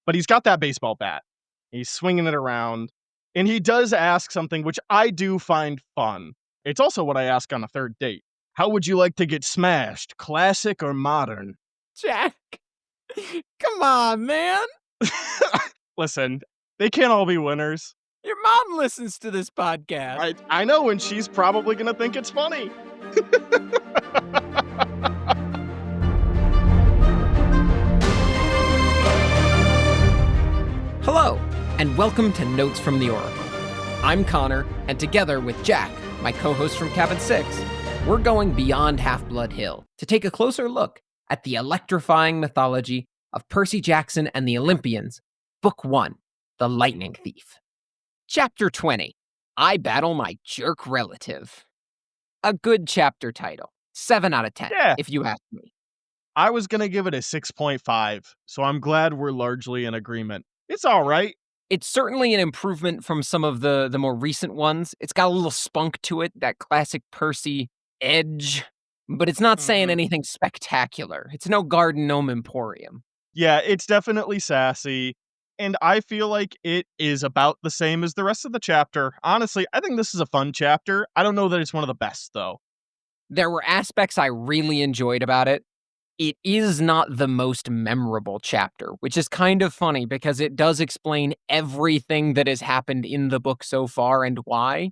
but he's got that baseball bat. He's swinging it around, and he does ask something which I do find fun. It's also what I ask on a third date. How would you like to get smashed, classic or modern? Jack, come on, man. Listen, they can't all be winners. Your mom listens to this podcast. I know, and she's probably gonna think it's funny. Hello, and welcome to Notes from the Oracle. I'm Connor, and together with Jack, my co-host from Cabin 6, we're going beyond Half-Blood Hill to take a closer look at the electrifying mythology of Percy Jackson and the Olympians, Book 1, The Lightning Thief. Chapter 20, I Battle My Jerk Relative. A good chapter title. 7 out of 10, if you ask me. I was gonna give it a 6.5, so I'm glad we're largely in agreement. It's all right. It's certainly an improvement from some of the more recent ones. It's got a little spunk to it, that classic Percy edge, but it's not saying anything spectacular. It's no Garden Gnome Emporium. Yeah, it's definitely sassy, and I feel like it is about the same as the rest of the chapter. Honestly, I think this is a fun chapter. I don't know that it's one of the best, though. There were aspects I really enjoyed about it. It is not the most memorable chapter, which is kind of funny because it does explain everything that has happened in the book so far and why.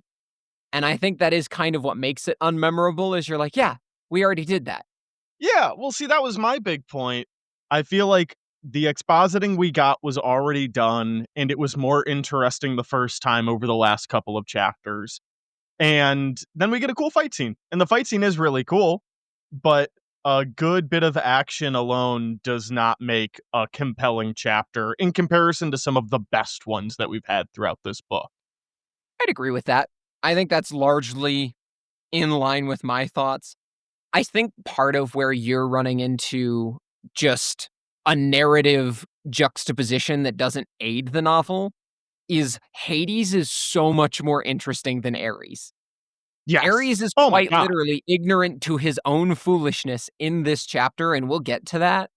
And I think that is kind of what makes it unmemorable is you're like, yeah, we already did that. Yeah, well, see, that was my big point. I feel like the expositing we got was already done, and it was more interesting the first time over the last couple of chapters. And then we get a cool fight scene, and the fight scene is really cool, but a good bit of action alone does not make a compelling chapter in comparison to some of the best ones that we've had throughout this book. I'd agree with that. I think that's largely in line with my thoughts. I think part of where you're running into just a narrative juxtaposition that doesn't aid the novel is Hades is so much more interesting than Ares. Yes. Ares is Oh my quite God. literally ignorant to his own foolishness in this chapter, and we'll get to that.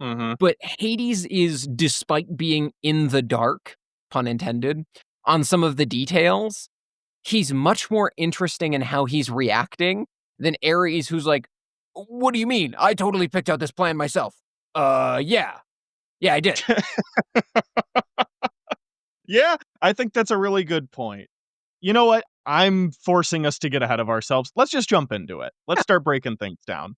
Mhm. But Hades is, despite being in the dark, pun intended, on some of the details, he's much more interesting in how he's reacting than Ares, who's like, what do you mean? I totally picked out this plan myself. Yeah. Yeah, I did. Yeah, I think that's a really good point. You know what? I'm forcing us to get ahead of ourselves. Let's just jump into it. Let's start breaking things down.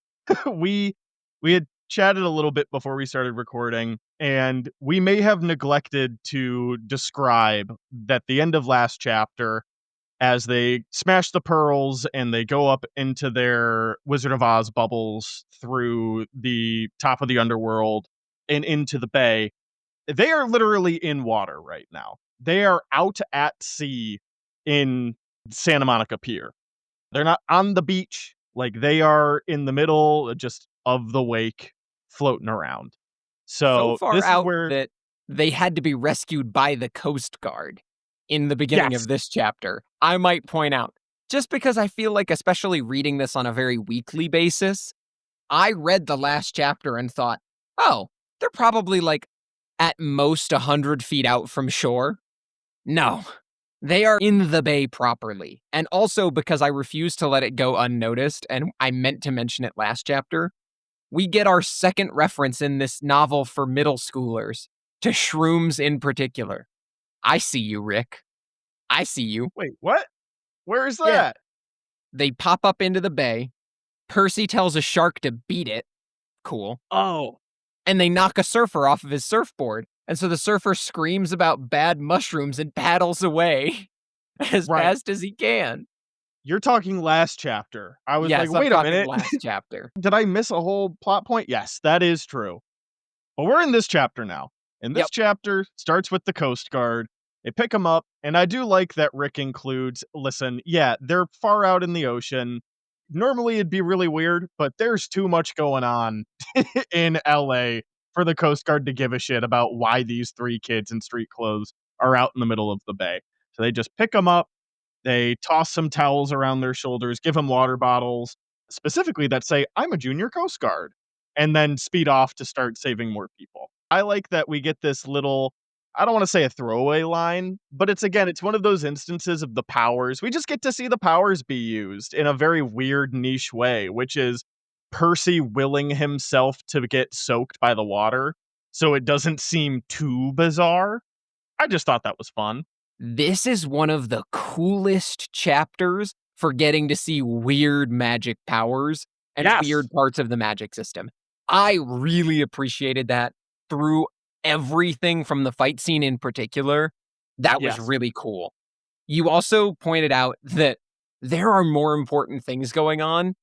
we we had chatted a little bit before we started recording, and we may have neglected to describe that the end of last chapter, as they smash the pearls and they go up into their Wizard of Oz bubbles through the top of the underworld and into the bay, they are literally in water right now. They are out at sea in Santa Monica Pier. They're not on the beach, like they are in the middle just of the wake floating around. So So far this is out where that they had to be rescued by the Coast Guard in the beginning yes. of this chapter. I might point out, just because I feel like, especially reading this on a very weekly basis, I read the last chapter and thought, oh, they're probably like at most 100 feet out from shore. No, they are in the bay properly. And also because I refuse to let it go unnoticed, and I meant to mention it last chapter, we get our second reference in this novel for middle schoolers to shrooms in particular. I see you, Rick. I see you. Wait, what? Where is Yeah. that? They pop up into the bay. Percy tells a shark to beat it. Cool. Oh, And they knock a surfer off of his surfboard. And so the surfer screams about bad mushrooms and paddles away as right. fast as he can. You're talking last chapter. I was like, Yes, I'm wait a talking minute. last chapter. Did I miss a whole plot point? Yes, that is true. But we're in this chapter now. And this Yep. chapter starts with the Coast Guard. They pick them up, and I do like that Rick includes, listen, yeah, they're far out in the ocean. Normally it'd be really weird, but there's too much going on in LA for the Coast Guard to give a shit about why these three kids in street clothes are out in the middle of the bay. So they just pick them up, they toss some towels around their shoulders, give them water bottles, specifically that say, I'm a junior Coast Guard. and then speed off to start saving more people. I like that we get this little, I don't wanna say a throwaway line, but it's again, it's one of those instances of the powers. We just get to see the powers be used in a very weird niche way, which is Percy willing himself to get soaked by the water, so it doesn't seem too bizarre. I just thought that was fun. This is one of the coolest chapters for getting to see weird magic powers and Yes. weird parts of the magic system. I really appreciated that through everything from the fight scene in particular. That was Yes. really cool. You also pointed out that there are more important things going on.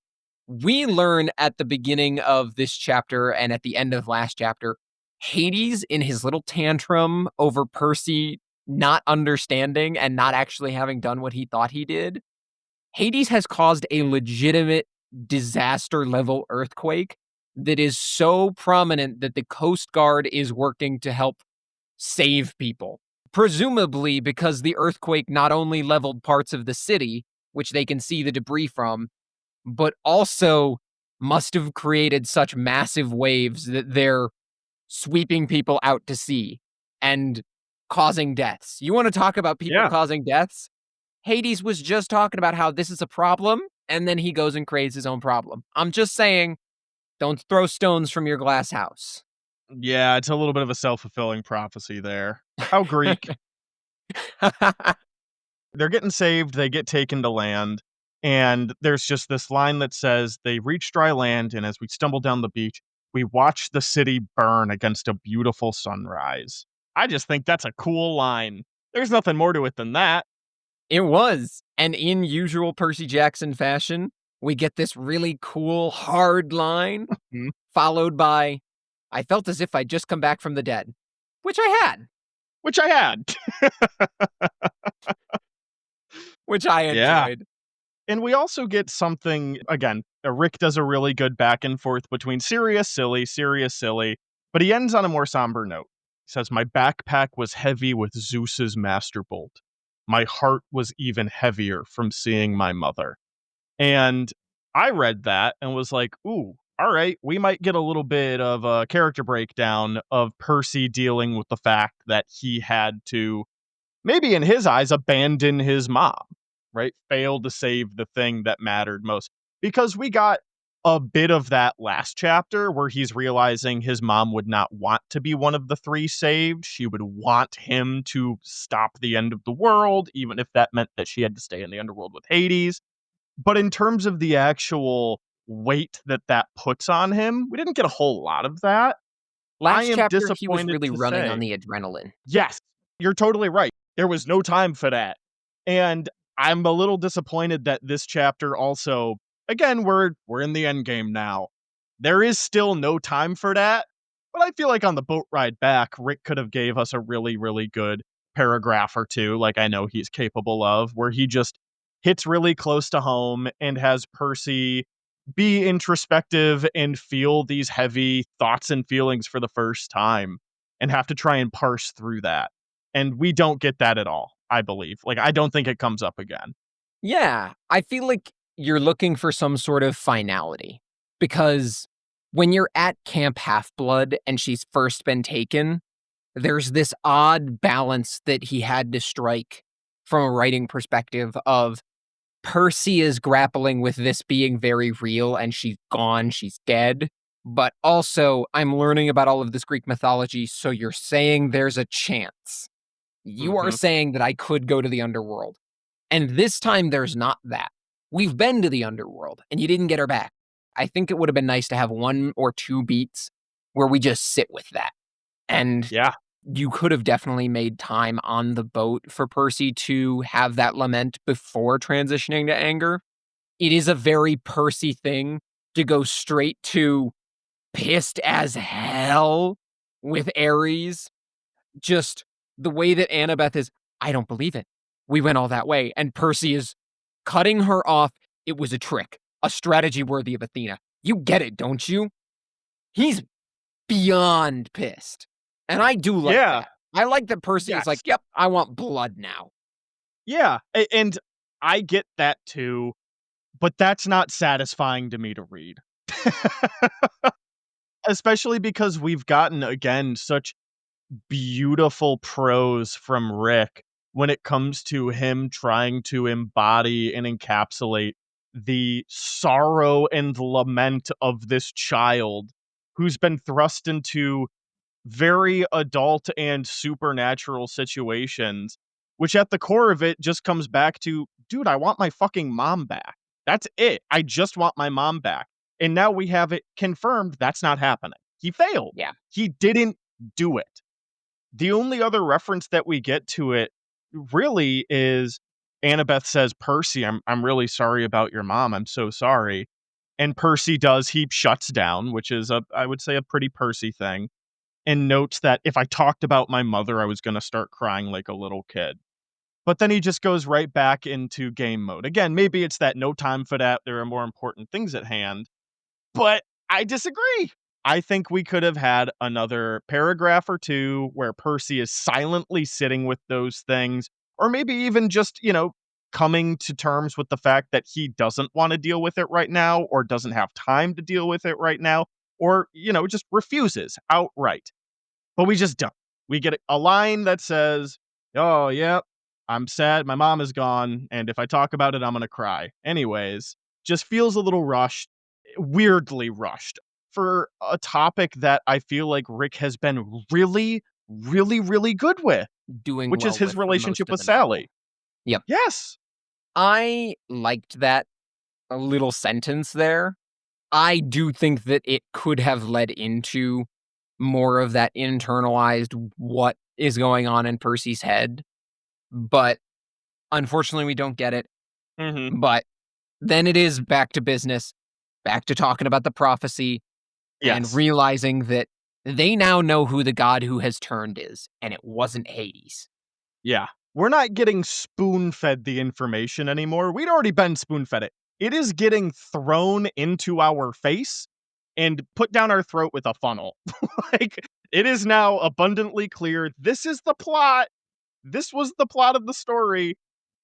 We learn at the beginning of this chapter and at the end of last chapter, Hades in his little tantrum over Percy not understanding and not actually having done what he thought he did. Hades has caused a legitimate disaster level earthquake that is so prominent that the Coast Guard is working to help save people. Presumably because the earthquake not only leveled parts of the city, which they can see the debris from, but also must have created such massive waves that they're sweeping people out to sea and causing deaths. You want to talk about people Yeah. causing deaths? Hades was just talking about how this is a problem, and then he goes and creates his own problem. I'm just saying, don't throw stones from your glass house. Yeah, it's a little bit of a self-fulfilling prophecy there. How Greek. They're getting saved, they get taken to land, and there's just this line that says, "They reach dry land, and as we stumble down the beach, we watch the city burn against a beautiful sunrise." I just think that's a cool line. There's nothing more to it than that. It was. And in usual Percy Jackson fashion, we get this really cool hard line Mhm. followed by, I felt as if I'd just come back from the dead, which I had, Which I had. which I Yeah. enjoyed. And we also get something again, Rick does a really good back and forth between serious, silly, but he ends on a more somber note. He says, "My backpack was heavy with Zeus's master bolt. My heart was even heavier from seeing my mother." And I read that and was like, "Ooh, all right, we might get a little bit of a character breakdown of Percy dealing with the fact that he had to, maybe in his eyes, abandon his mom, right? Failed to save the thing that mattered most." Because we got a bit of that last chapter where he's realizing his mom would not want to be one of the three saved. She would want him to stop the end of the world, even if that meant that she had to stay in the underworld with Hades. But in terms of the actual weight that that puts on him, we didn't get a whole lot of that. I Last am chapter, he was disappointed really to running on say, the adrenaline. yes, you're totally right. There was no time for that. And I'm a little disappointed that this chapter also, again, we're in the end game now. There is still no time for that, but I feel like on the boat ride back, Rick could have gave us a really, really good paragraph or two, like I know he's capable of, where he just hits really close to home and has Percy be introspective and feel these heavy thoughts and feelings for the first time and have to try and parse through that. And we don't get that at all, I believe. Like, I don't think it comes up again. Yeah, I feel like you're looking for some sort of finality because when you're at Camp Half Blood and she's first been taken, there's this odd balance that he had to strike from a writing perspective of Percy is grappling with this being very real and she's gone, she's dead. But also, I'm learning about all of this Greek mythology, so you're saying there's a chance. You are Mhm. saying that I could go to the underworld. And this time, there's not that. We've been to the underworld, and you didn't get her back. I think it would have been nice to have one or two beats where we just sit with that. And Yeah. you could have definitely made time on the boat for Percy to have that lament before transitioning to anger. It is a very Percy thing to go straight to pissed as hell with Ares. Just the way that Annabeth is, I don't believe it. We went all that way. And Percy is cutting her off. It was a trick, a strategy worthy of Athena. You get it, don't you? He's beyond pissed. And I do like Yeah. that. I like that Percy is like, Yes. yep, I want blood now. Yeah. And I get that too, but that's not satisfying to me to read. especially because we've gotten, again, such beautiful prose from Rick when it comes to him trying to embody and encapsulate the sorrow and lament of this child who's been thrust into very adult and supernatural situations, which at the core of it just comes back to, dude, I want my fucking mom back. That's it. I just want my mom back. And now we have it confirmed that's not happening. He failed. Yeah. He didn't do it. The only other reference that we get to it really is Annabeth says, "Percy, I'm really sorry about your mom. I'm so sorry." And Percy does, he shuts down, which is a I would say a pretty Percy thing, and notes that if I talked about my mother, I was gonna start crying like a little kid. But then he just goes right back into game mode. Again, maybe it's that no time for that, there are more important things at hand, but I disagree. I think we could have had another paragraph or 2 where Percy is silently sitting with those things, or maybe even just, coming to terms with the fact that he doesn't wanna deal with it right now, or doesn't have time to deal with it right now, or, just refuses outright. But we just don't. We get a line that says, "Oh, yep, I'm sad, my mom is gone, and if I talk about it, I'm gonna cry." Anyways, just feels a little rushed, weirdly rushed for a topic that I feel like Rick has been really, really, really good with, Doing which is well his with for most relationship of with the novel. Sally. Yep. Yes. I liked that little sentence there. I do think that it could have led into more of that internalized what is going on in Percy's head, but unfortunately we don't get it. Mhm. But then it is back to business, back to talking about the prophecy and Yes. realizing that they now know who the god who has turned is, and it wasn't Hades. Yeah. We're not getting spoon-fed the information anymore. We'd already been spoon-fed it. It is getting thrown into our face and put down our throat with a funnel. Like, it is now abundantly clear, this is the plot. This was the plot of the story.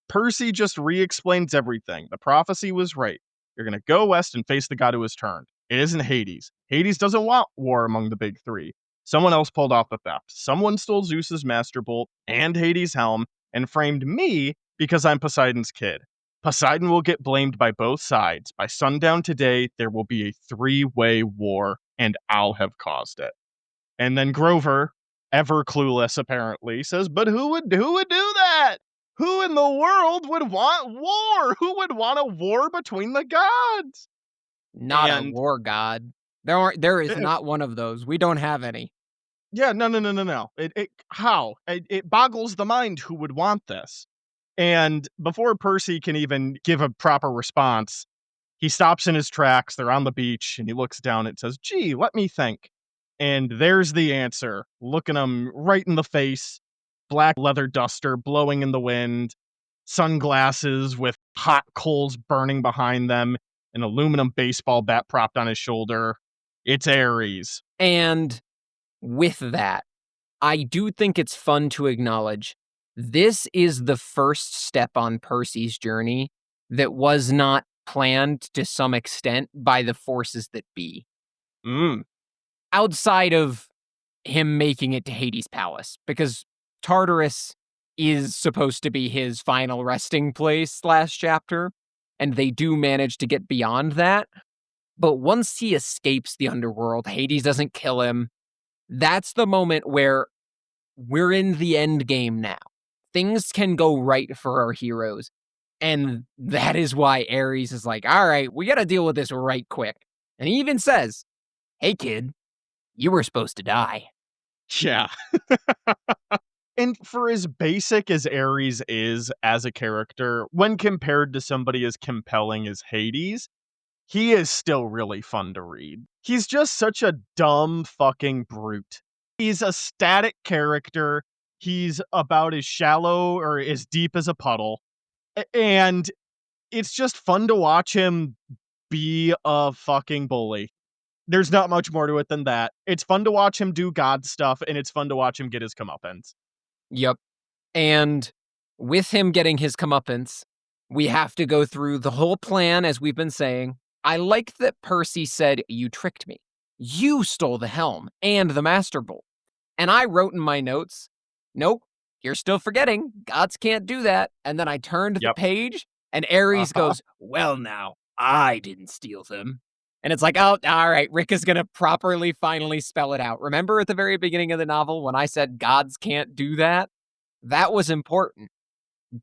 Percy just re-explains everything. The prophecy was right. You're gonna go west and face the god who has turned. It isn't Hades. Hades doesn't want war among the big three. Someone else pulled off the theft. Someone stole Zeus's master bolt and Hades' helm and framed me because I'm Poseidon's kid. Poseidon will get blamed by both sides. By sundown today, there will be a three-way war, and I'll have caused it. And then Grover, ever clueless apparently, says, "But who would do that? Who in the world would want war? Who would want a war between the gods?" Not a And war god. There is eh, not one of those. We don't have any. yeah, no, no, no, no, no. It how? It boggles the mind who would want this. And before Percy can even give a proper response, he stops in his tracks. They're on the beach, and he looks down and says, "Gee, let me think." And there's the answer, looking him right in the face. Black leather duster blowing in the wind, sunglasses with hot coals burning behind them, an aluminum baseball bat propped on his shoulder. It's Ares. And with that, I do think it's fun to acknowledge this is the first step on Percy's journey that was not planned to some extent by the forces that be. Mm, Outside of him making it to Hades' palace, because Tartarus is supposed to be his final resting place last chapter, and they do manage to get beyond that. But once he escapes the underworld, Hades doesn't kill him. That's the moment where we're in the end game now. Things can go right for our heroes. And that is why Ares is like, all right, we got to deal with this right quick. And he even says, hey, kid, you were supposed to die. yeah. And for as basic as Ares is as a character, when compared to somebody as compelling as Hades, he is still really fun to read. He's just such a dumb fucking brute. He's a static character. He's about as shallow or as deep as a puddle. And it's just fun to watch him be a fucking bully. There's not much more to it than that. It's fun to watch him do God stuff, and it's fun to watch him get his comeuppance. Yep. And with him getting his comeuppance, we have to go through the whole plan, as we've been saying. I like that Percy said, you tricked me. You stole the helm and the Master Bolt. And I wrote in my notes, nope, you're still forgetting. Gods can't do that. And then I turned the Yep. page and Ares Uh-huh. goes, well, now, I didn't steal them. And it's like, oh, all right, Rick is going to properly finally spell it out. Remember at the very beginning of the novel when I said gods can't do that? That was important.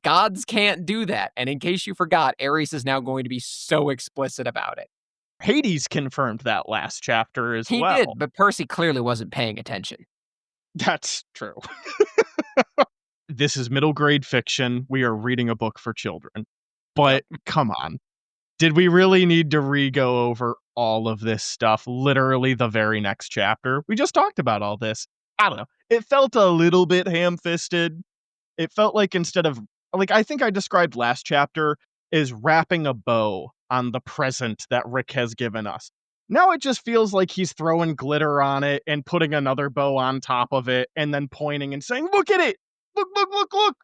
Gods can't do that. And in case you forgot, Ares is now going to be so explicit about it. Hades confirmed that last chapter as He well. did, but Percy clearly wasn't paying attention. That's true. This is middle grade fiction. We are reading a book for children. Yep. But come on. Did we really need to re-go over all of this stuff literally the very next chapter? We just talked about all this. I don't know. It felt a little bit ham-fisted. It felt like instead of like, I think I described last chapter as wrapping a bow on the present that Rick has given us. Now it just feels like he's throwing glitter on it and putting another bow on top of it and then pointing and saying, "Look at it! Look, look, look, look!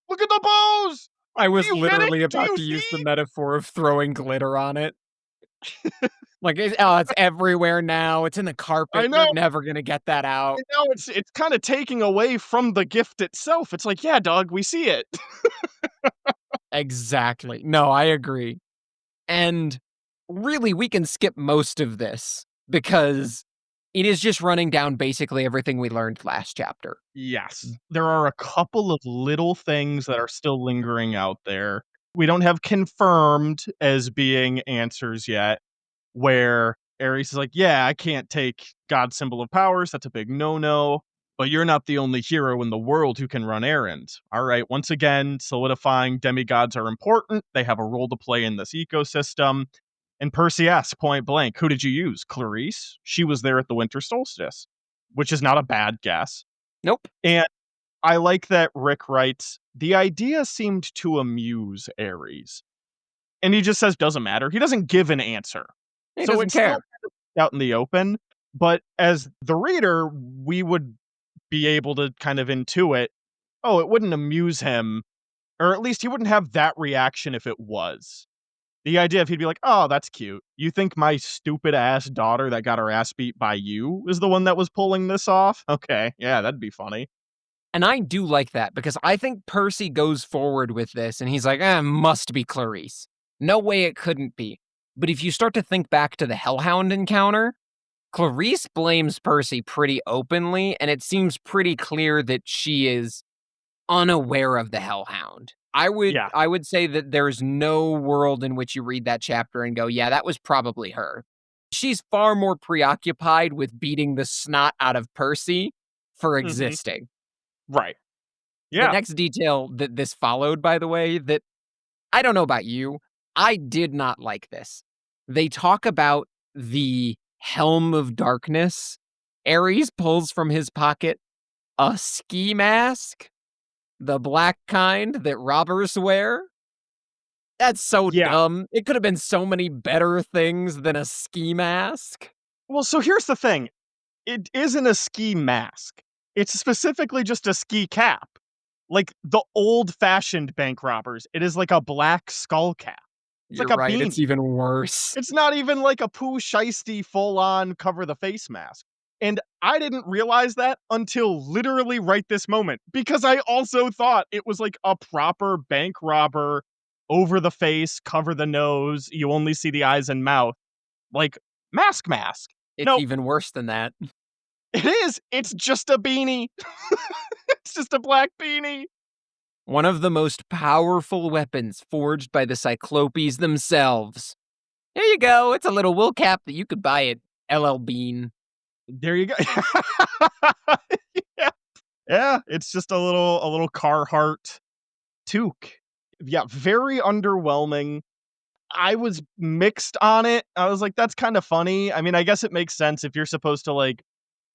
Look at the bows! I Are was you kidding? literally Do about you to use the see?" metaphor of throwing glitter on it. Like, it's everywhere now. It's in the I carpet. know. You're never gonna get that out. And now it's kind of taking away from the gift itself. It's like, yeah, dog, we see it. Exactly. No, I agree. And really, we can skip most of this because it is just running down basically everything we learned last chapter. Yes. There are a couple of little things that are still lingering out there. We don't have confirmed as being answers yet, where Ares is like, "Yeah, I can't take God's symbol of powers. That's a big no-no. But you're not the only hero in the world who can run errands." All right, once again, solidifying demigods are important. They have a role to play in this ecosystem. And Percy asks point blank, "Who did you use? Clarice? She was there at the winter solstice," which is not a bad guess. Nope. And I like that Rick writes, "The idea seemed to amuse Ares." And he just says, "Doesn't matter." He doesn't give an answer. He So doesn't it's still care. kind of out in the open, but as the reader, we would be able to kind of intuit, oh, it wouldn't amuse him, or at least he wouldn't have that reaction if it was. The idea if he'd be like, "Oh, that's cute. You think my stupid ass daughter that got her ass beat by you is the one that was pulling this off? Okay, yeah, that'd be funny." And I do like that because I think Percy goes forward with this and he's like, must be Clarice. No way it couldn't be. But if you start to think back to the Hellhound encounter, Clarice blames Percy pretty openly, and it seems pretty clear that she is unaware of the Hellhound. I would Yeah. I would say that there's no world in which you read that chapter and go, yeah, that was probably her. She's far more preoccupied with beating the snot out of Percy for Mhm. existing. Right. The Yeah. next detail that this followed, by the way, that I don't know about you, I did not like this. They talk about the Helm of Darkness. Ares pulls from his pocket a ski mask, the black kind that robbers wear. That's so Yeah. dumb. It could have been so many better things than a ski mask. Well, so here's the thing. It isn't a ski mask. It's specifically just a ski cap. Like the old-fashioned bank robbers, it is like a black skull cap. It's You're like a right, it's beanie. even worse. It's not even like a Pooh Shiesty full-on cover the face mask. And I didn't realize that until literally right this moment, because I also thought it was like a proper bank robber, over the face, cover the nose, you only see the eyes and mouth, like mask. It's Nope, even worse than that. it is. It's just a beanie. It's just a black beanie. One of the most powerful weapons forged by the Cyclopes themselves. There you go. It's a little wool cap that you could buy at LL Bean. There you go. Yeah. Yeah, it's just a little Carhartt toque. Yeah, very underwhelming. I was mixed on it. I was like, "That's kinda funny." I mean, I guess it makes sense if you're supposed to, like,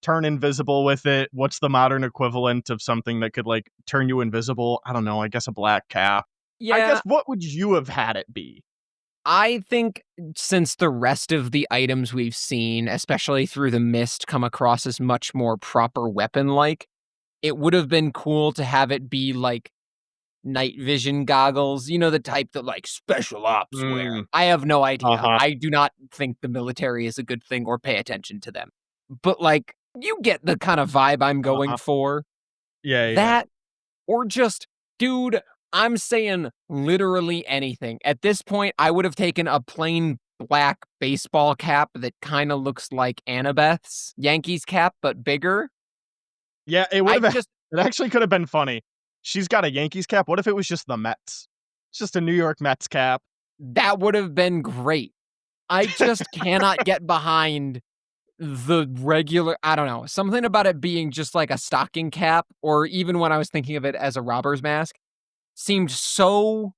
turn invisible with it. What's the modern equivalent of something that could, like, turn you invisible? I don't know, I guess a black cap. I guess Yeah, what would you have had it be? I think since the rest of the items we've seen, especially through the mist, come across as much more proper weapon like, it would have been cool to have it be like night vision goggles, the type that like special ops wear. Mm, I have no idea. uh-huh, I do not think the military is a good thing or pay attention to them. But like, you get the kind of vibe I'm going uh-huh. for. Yeah, yeah. That or just, dude, I'm saying literally anything. At this point, I would have taken a plain black baseball cap that kind of looks like Annabeth's Yankees cap, but bigger. Yeah, it I would've just it actually could have been funny. She's got a Yankees cap, what if it was just the Mets? It's just a New York Mets cap. That would have been great. I just cannot get behind the regular I don't know, something about it being just like a stocking cap, or even when I was thinking of it as a robber's mask, seemed so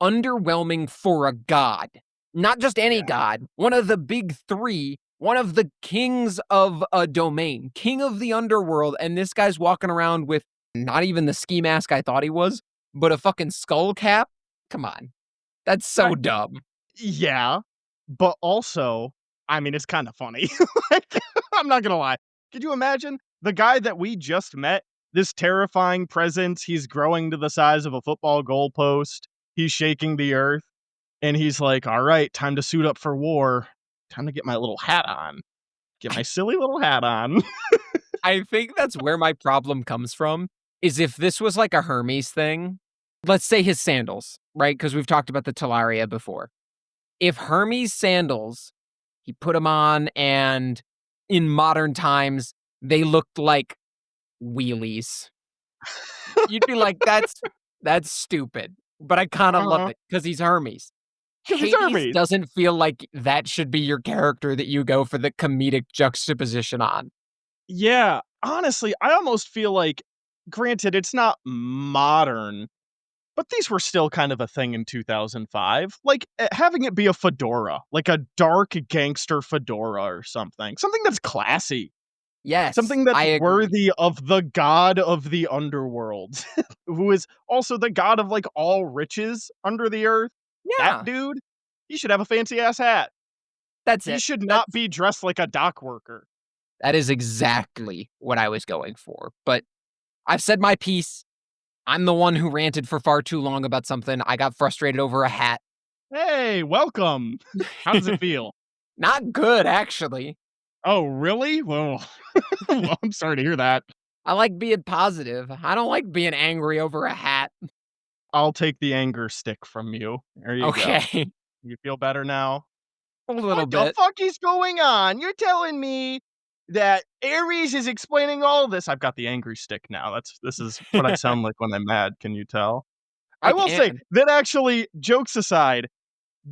underwhelming for a god. Not just any Yeah. god, one of the big 3, one of the kings of a domain, king of the underworld, and this guy's walking around with not even the ski mask I thought he was, but a fucking skull cap? Come on. That's so I dumb. Yeah, but also, I mean, it's kinda funny. Like, I'm not gonna lie. Could you imagine the guy that we just met, this terrifying presence, he's growing to the size of a football goalpost, he's shaking the earth, and he's like, "Alright, time to suit up for war. Time to get my little hat on. Get my silly little hat on." I think that's where my problem comes from, is if this was like a Hermes thing, let's say his sandals, right? Because we've talked about the Talaria before. If Hermes sandals, he put them on and in modern times, they looked like wheelies. You'd be like, that's stupid, but I kinda love Uh-huh. it because he's Hermes. 'Cause he's Hades Hermes. doesn't feel like that should be your character that you go for the comedic juxtaposition on. Yeah, honestly, I almost feel like granted, it's not modern, but these were still kind of a thing in 2005. Like, having it be a fedora, like a dark gangster fedora or something. Something that's classy. Yes, Something that's I agree. worthy of the god of the underworld, who is also the god of, like, all riches under the earth. That Yeah, dude, he should have a fancy ass hat. that's He it. should not be dressed like a dock worker. That is exactly what I was going for, but I've said my piece. I'm the one who ranted for far too long about something. I got frustrated over a hat. "Hey, welcome. How does it feel?" Not good, actually. "Oh, really? Well, well, I'm sorry to hear that. I like being positive. I don't like being angry over a hat. I'll take the anger stick from you. There you go. Okay, You feel better now?" a little What the bit. fuck is going on? You're telling me that Ares is explaining all this. I've got the angry stick now. This is what I sound like when I'm mad, can you tell? I I will say can. that actually, jokes aside,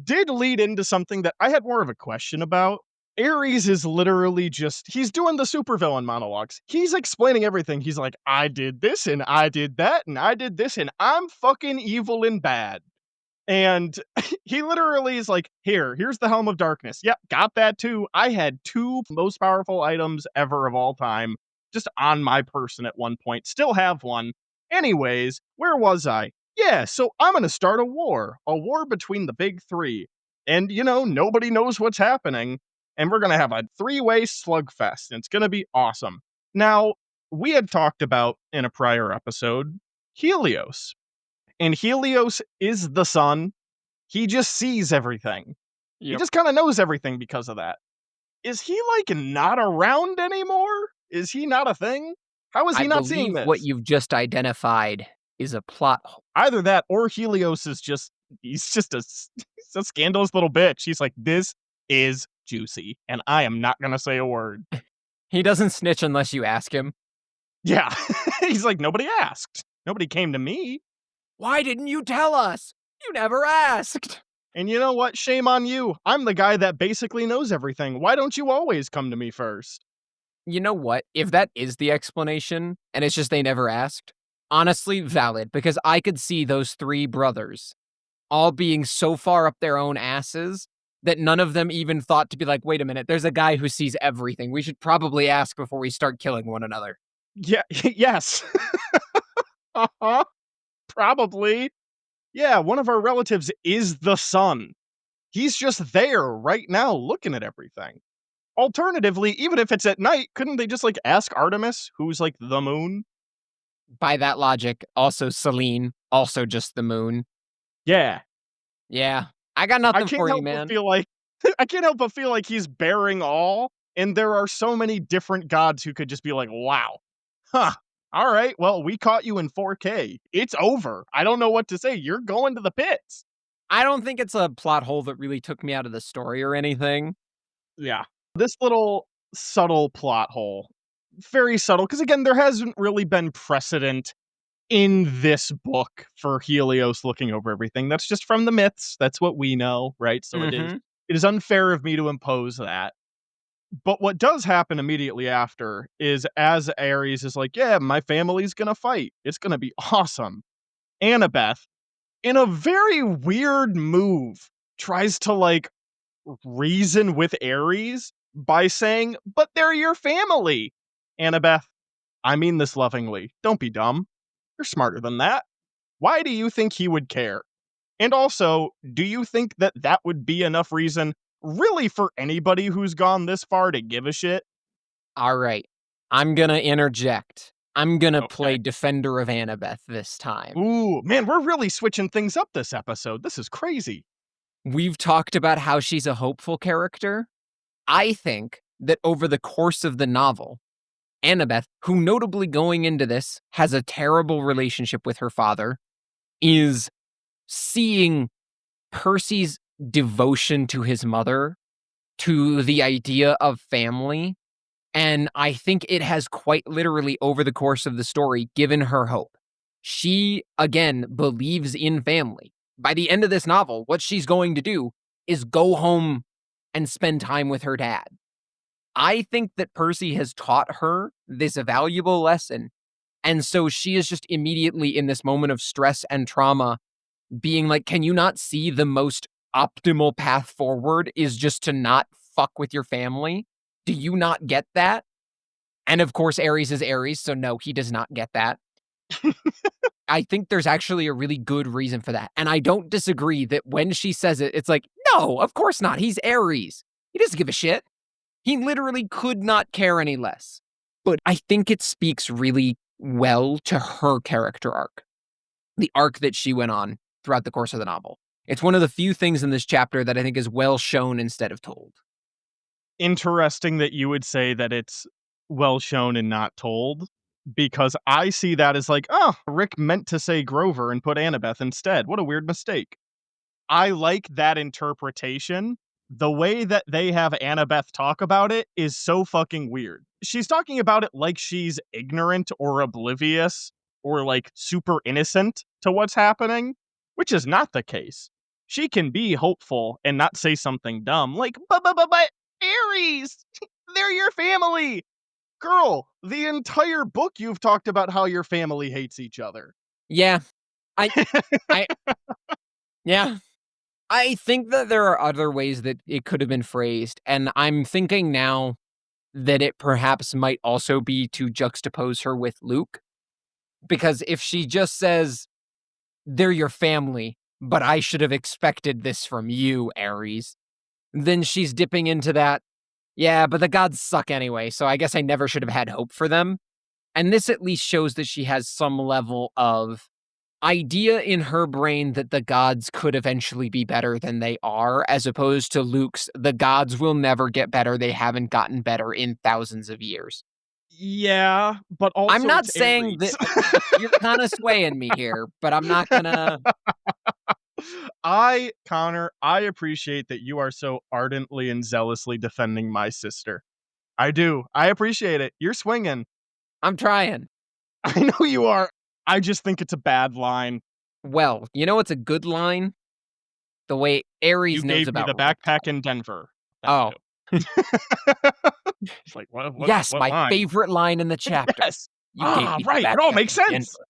did lead into something that I had more of a question about. Ares is literally just he's doing the supervillain monologues. He's explaining everything. He's like, "I did this and I did that and I did this and I'm fucking evil and bad." And he literally is like, here's the Helm of Darkness. Yep, got that too. I had 2 most powerful items ever of all time just on my person at one point. Still have one. Anyways, where was I? Yeah, so I'm gonna start a war between the big 3. And, nobody knows what's happening. And we're gonna have a three-way slugfest. And it's gonna be awesome. Now, we had talked about in a prior episode Helios, and Helios is the sun. He just sees everything. He Yep. just kinda knows everything because of that. Is he, like, not around anymore? Is he not a thing? How is I he not seeing believe what this? you've just identified is a plot hole. Either that or Helios is just he's just he's a scandalous little bitch. He's like, "This is juicy, and I am not gonna say a word." He doesn't snitch unless you ask him. Yeah. He's like, "Nobody asked. Nobody came to me." Why didn't you tell us? You never asked. And you know what? Shame on you. I'm the guy that basically knows everything. Why don't you always come to me first? You know what? If that is the explanation, and it's just they never asked, honestly, valid, because I could see those 3 brothers all being so far up their own asses that none of them even thought to be like, "Wait a minute, there's a guy who sees everything. We should probably ask before we start killing one another." Yeah, yes. Uh-huh, probably. Yeah, one of our relatives is the sun. He's just there right now looking at everything. Alternatively, even if it's at night, couldn't they just, like, ask Artemis, who's, like, the moon? By that logic, also Celine. Also just the moon. Yeah. Yeah. I got I nothing can't for you, help but man. feel like I can't help but feel like he's bearing all, and there are so many different gods who could just be like, "Wow. Huh. Alright, well, we caught you in 4K. It's over. I don't know what to say. You're going to the pits." I don't think it's a plot hole that really took me out of the story or anything. Yeah. This little subtle plot hole, very subtle, because again, there hasn't really been precedent in this book for Helios looking over everything. That's just from the myths. That's what we know, right? So Mhm. it is unfair of me to impose that. But what does happen immediately after is as Ares is like, "Yeah, my family's gonna fight. It's gonna be awesome." Annabeth, in a very weird move, tries to like reason with Ares by saying, "But they're your family." Annabeth, I mean this lovingly. Don't be dumb. You're smarter than that. Why do you think he would care? And also, do you think that that would be enough reason really for anybody who's gone this far to give a shit? All right. I'm gonna interject. I'm gonna Okay. play Defender of Annabeth this time. Ooh, man, we're really switching things up this episode. This is crazy. We've talked about how she's a hopeful character. I think that over the course of the novel, Annabeth, who notably going into this has a terrible relationship with her father, is seeing Percy's devotion to his mother, to the idea of family. And I think it has quite literally, over the course of the story, given her hope. She, again, believes in family. By the end of this novel, what she's going to do is go home and spend time with her dad. I think that Percy has taught her this valuable lesson. And so she is just immediately in this moment of stress and trauma being like, can you not see the most optimal path forward is just to not fuck with your family? Do you not get that? And of course, Ares is Ares, so no, he does not get that. I think there's actually a really good reason for that. And I don't disagree that when she says it, it's like, no, of course not. He's Ares. He doesn't give a shit. He literally could not care any less. But I think it speaks really well to her character arc, the arc that she went on throughout the course of the novel. It's one of the few things in this chapter that I think is well shown instead of told. Interesting that you would say that it's well shown and not told, because I see that as like, oh, Rick meant to say Grover and put Annabeth instead. What a weird mistake. I like that interpretation. The way that they have Annabeth talk about it is so fucking weird. She's talking about it like she's ignorant or oblivious or like super innocent to what's happening, which is not the case. She can be hopeful and not say something dumb like, but Aries, they're your family. Girl, the entire book you've talked about how your family hates each other. Yeah, I, I, yeah, I think that there are other ways that it could have been phrased, and I'm thinking now that it perhaps might also be to juxtapose her with Luke, because if she just says, "They're your family, but I should have expected this from you, Ares," then she's dipping into that, "Yeah, but the gods suck anyway, so I guess I never should have had hope for them." And this at least shows that she has some level of idea in her brain that the gods could eventually be better than they are, as opposed to Luke's, the gods will never get better. They haven't gotten better in thousands of years. Yeah, but I'm also not it's saying that Aries. you're kind of swaying me here, but I'm not gonna. Connor, I appreciate that you are so ardently and zealously defending my sister. I do. I appreciate it. You're swinging. I'm trying. I know you are. I just think it's a bad line. Well, you know what's a good line? The way You Ares knows gave me about the backpack Riptide. in Denver. That Oh, too. It's like, yes, what my line? favorite line in the chapter. Yes. You gave Ah, me the right. It all backpack makes in sense. Denver.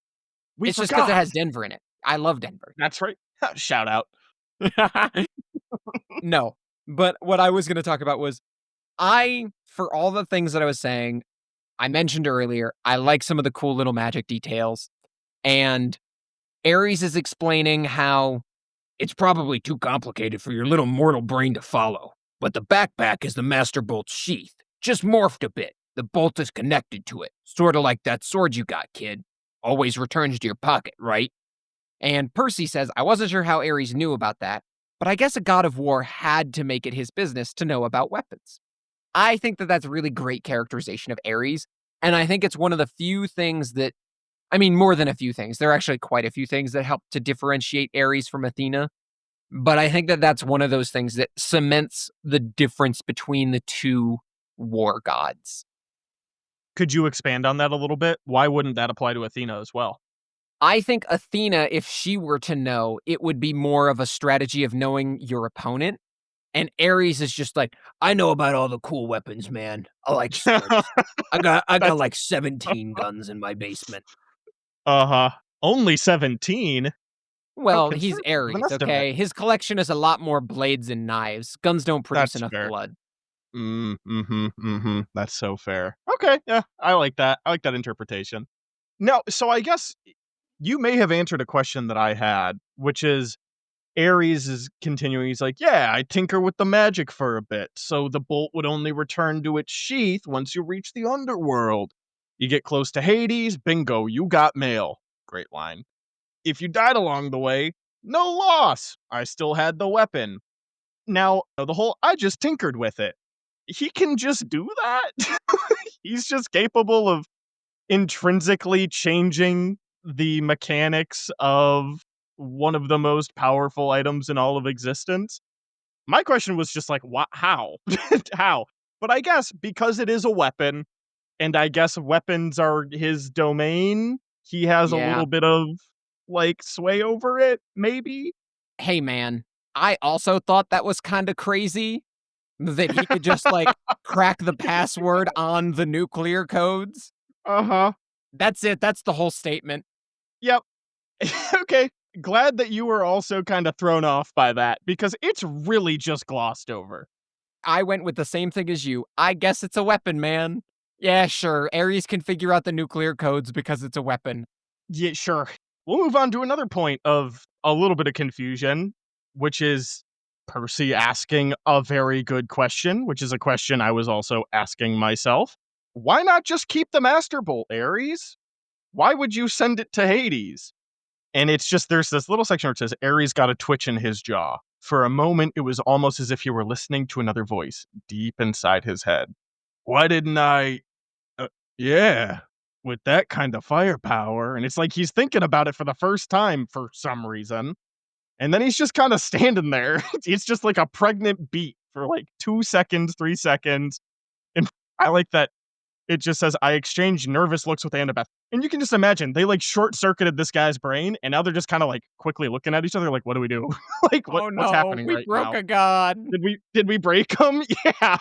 We It's just because it forgot. has Denver in it. I love Denver. That's right. Shout out. No, but what I was gonna talk about was for all the things that I was saying, I mentioned earlier, I like some of the cool little magic details, and Ares is explaining how it's probably too complicated for your little mortal brain to follow, but the backpack is the Master Bolt's sheath, just morphed a bit. The bolt is connected to it, sorta like that sword you got, kid. Always returns to your pocket, right? And Percy says, I wasn't sure how Ares knew about that, but I guess a god of war had to make it his business to know about weapons. I think that that's really great characterization of Ares. And I think it's one of the few things that, I mean, more than a few things. There are actually quite a few things that help to differentiate Ares from Athena. But I think that that's one of those things that cements the difference between the two war gods. Could you expand on that a little bit? Why wouldn't that apply to Athena as well? I think Athena, if she were to know, it would be more of a strategy of knowing your opponent. And Ares is just like, I know about all the cool weapons, man. I like swords. I got That's like 17 guns in my basement. uh-huh. Only 17? How Well, he's conservative of an Ares, estimate. okay? His collection is a lot more blades and knives. Guns don't produce That's enough fair. blood. That's so fair. Okay, yeah, I like that. I like that interpretation. Now, so I guess you may have answered a question that I had, which is Ares is continuing. He's like, yeah, I tinker with the magic for a bit, so the bolt would only return to its sheath once you reach the underworld. You get close to Hades, bingo, you got mail. Great line. If you died along the way, no loss. I still had the weapon. Now, the whole I just tinkered with it. He can just do that? He's just capable of intrinsically changing the mechanics of one of the most powerful items in all of existence. My question was just like, what? How? How? But I guess because it is a weapon, and I guess weapons are his domain, he has a Yeah. little bit of like sway over it, maybe? Hey, man. I also thought that was kind of crazy that he could just like crack the password on the nuclear codes. Uh huh. That's it. That's the whole statement. Yep. Okay. Glad that you were also kind of thrown off by that because it's really just glossed over. I went with the same thing as you. I guess it's a weapon, man. Yeah, sure. Ares can figure out the nuclear codes because it's a weapon. Yeah, sure. We'll move on to another point of a little bit of confusion, which is Percy asking a very good question, which is a question I was also asking myself. Why not just keep the Master Bolt, Ares? Why would you send it to Hades? And it's just there's this little section where it says Ares got a twitch in his jaw. For a moment, it was almost as if he were listening to another voice deep inside his head. Why didn't I yeah, with that kind of firepower, and it's like he's thinking about it for the first time for some reason, and then he's just kinda standing there. It's just like a pregnant beat for, like, 2 seconds, 3 seconds, and I like that it just says, "I exchanged nervous looks with Annabeth," and you can just imagine, they, like, short-circuited this guy's brain, and now they're just kinda, like, quickly looking at each other like, "What do we do?" Like, Oh what's no, happening we right broke now? a god. Did we break him? Yeah,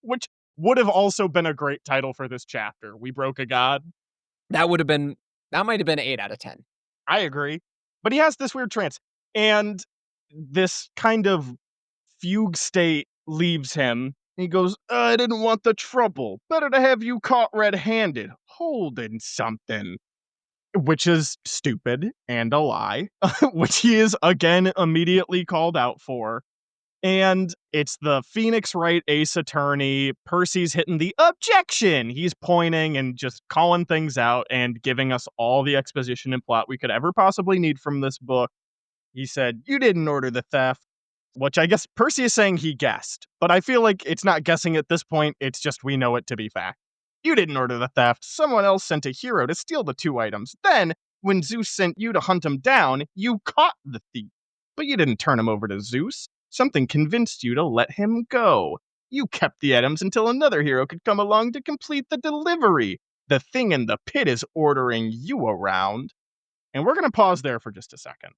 which would have also been a great title for this chapter. We broke a god. That would have been that might have been 8 out of 10. I agree. But he has this weird trance. And this kind of fugue state leaves him. He goes, I didn't want the trouble. Better to have you caught red handed, holding something. Which is stupid and a lie, which he is again immediately called out for. And it's the Phoenix Wright Ace Attorney. Percy's hitting the objection. He's pointing and just calling things out and giving us all the exposition and plot we could ever possibly need from this book. He said, you didn't order the theft, which I guess Percy is saying he guessed, but I feel like it's not guessing at this point. It's just we know it to be fact. You didn't order the theft. Someone else sent a hero to steal the two items. Then, when Zeus sent you to hunt him down, you caught the thief. But you didn't turn him over to Zeus. Something convinced you to let him go. You kept the items until another hero could come along to complete the delivery. The thing in the pit is ordering you around. And we're going to pause there for just a second.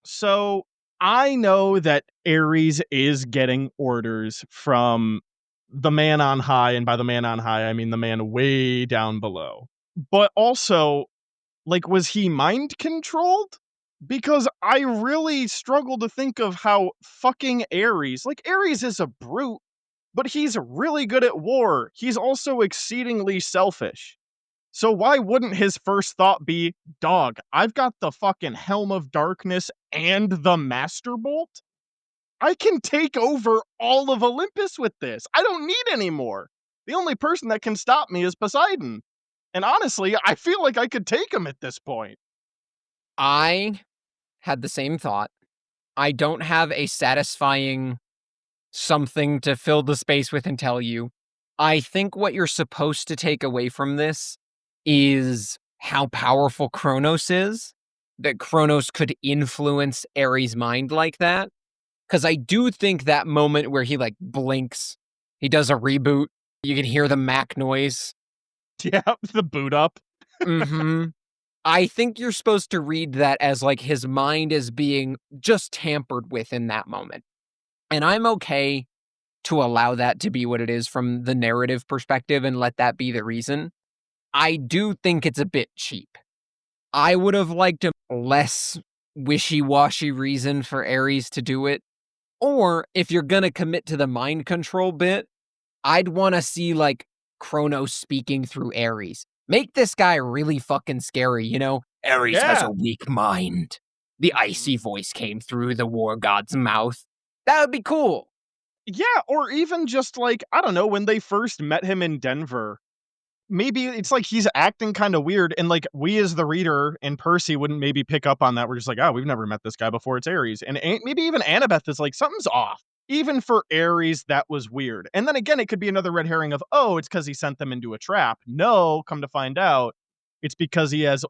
So I know that Ares is getting orders from the man on high, and by the man on high, I mean the man way down below. But also, like, was he mind controlled? Because I really struggle to think of how fucking Ares is a brute, but he's really good at war. He's also exceedingly selfish. So why wouldn't his first thought be, dog, I've got the fucking Helm of Darkness and the Master Bolt? I can take over all of Olympus with this. I don't need any more. The only person that can stop me is Poseidon. And honestly, I feel like I could take him at this point. I had the same thought. I don't have a satisfying something to fill the space with and tell you. I think what you're supposed to take away from this is how powerful Kronos is, that Kronos could influence Ares' mind like that. Because I do think that moment where he like blinks, he does a reboot, you can hear the Mac noise. Yeah, the boot up. Hmm. I think you're supposed to read that as like his mind is being just tampered with in that moment. And I'm okay to allow that to be what it is from the narrative perspective and let that be the reason. I do think it's a bit cheap. I would have liked a less wishy washy reason for Ares to do it. Or if you're going to commit to the mind control bit, I'd want to see like Kronos speaking through Ares. Make this guy really fucking scary, you know? Ares has Yeah. a weak mind. The Mhm. icy voice came through the war god's mouth. That would be cool. Yeah, or even just like, I don't know, when they first met him in Denver, maybe it's like he's acting kinda weird, and, like, we as the reader and Percy wouldn't maybe pick up on that. We're just like, "Oh, we've never met this guy before, it's Ares." And maybe even Annabeth is like, "Something's off." Even for Ares, that was weird. And then again, it could be another red herring of, "Oh, it's because he sent them into a trap." No, come to find out, it's because he has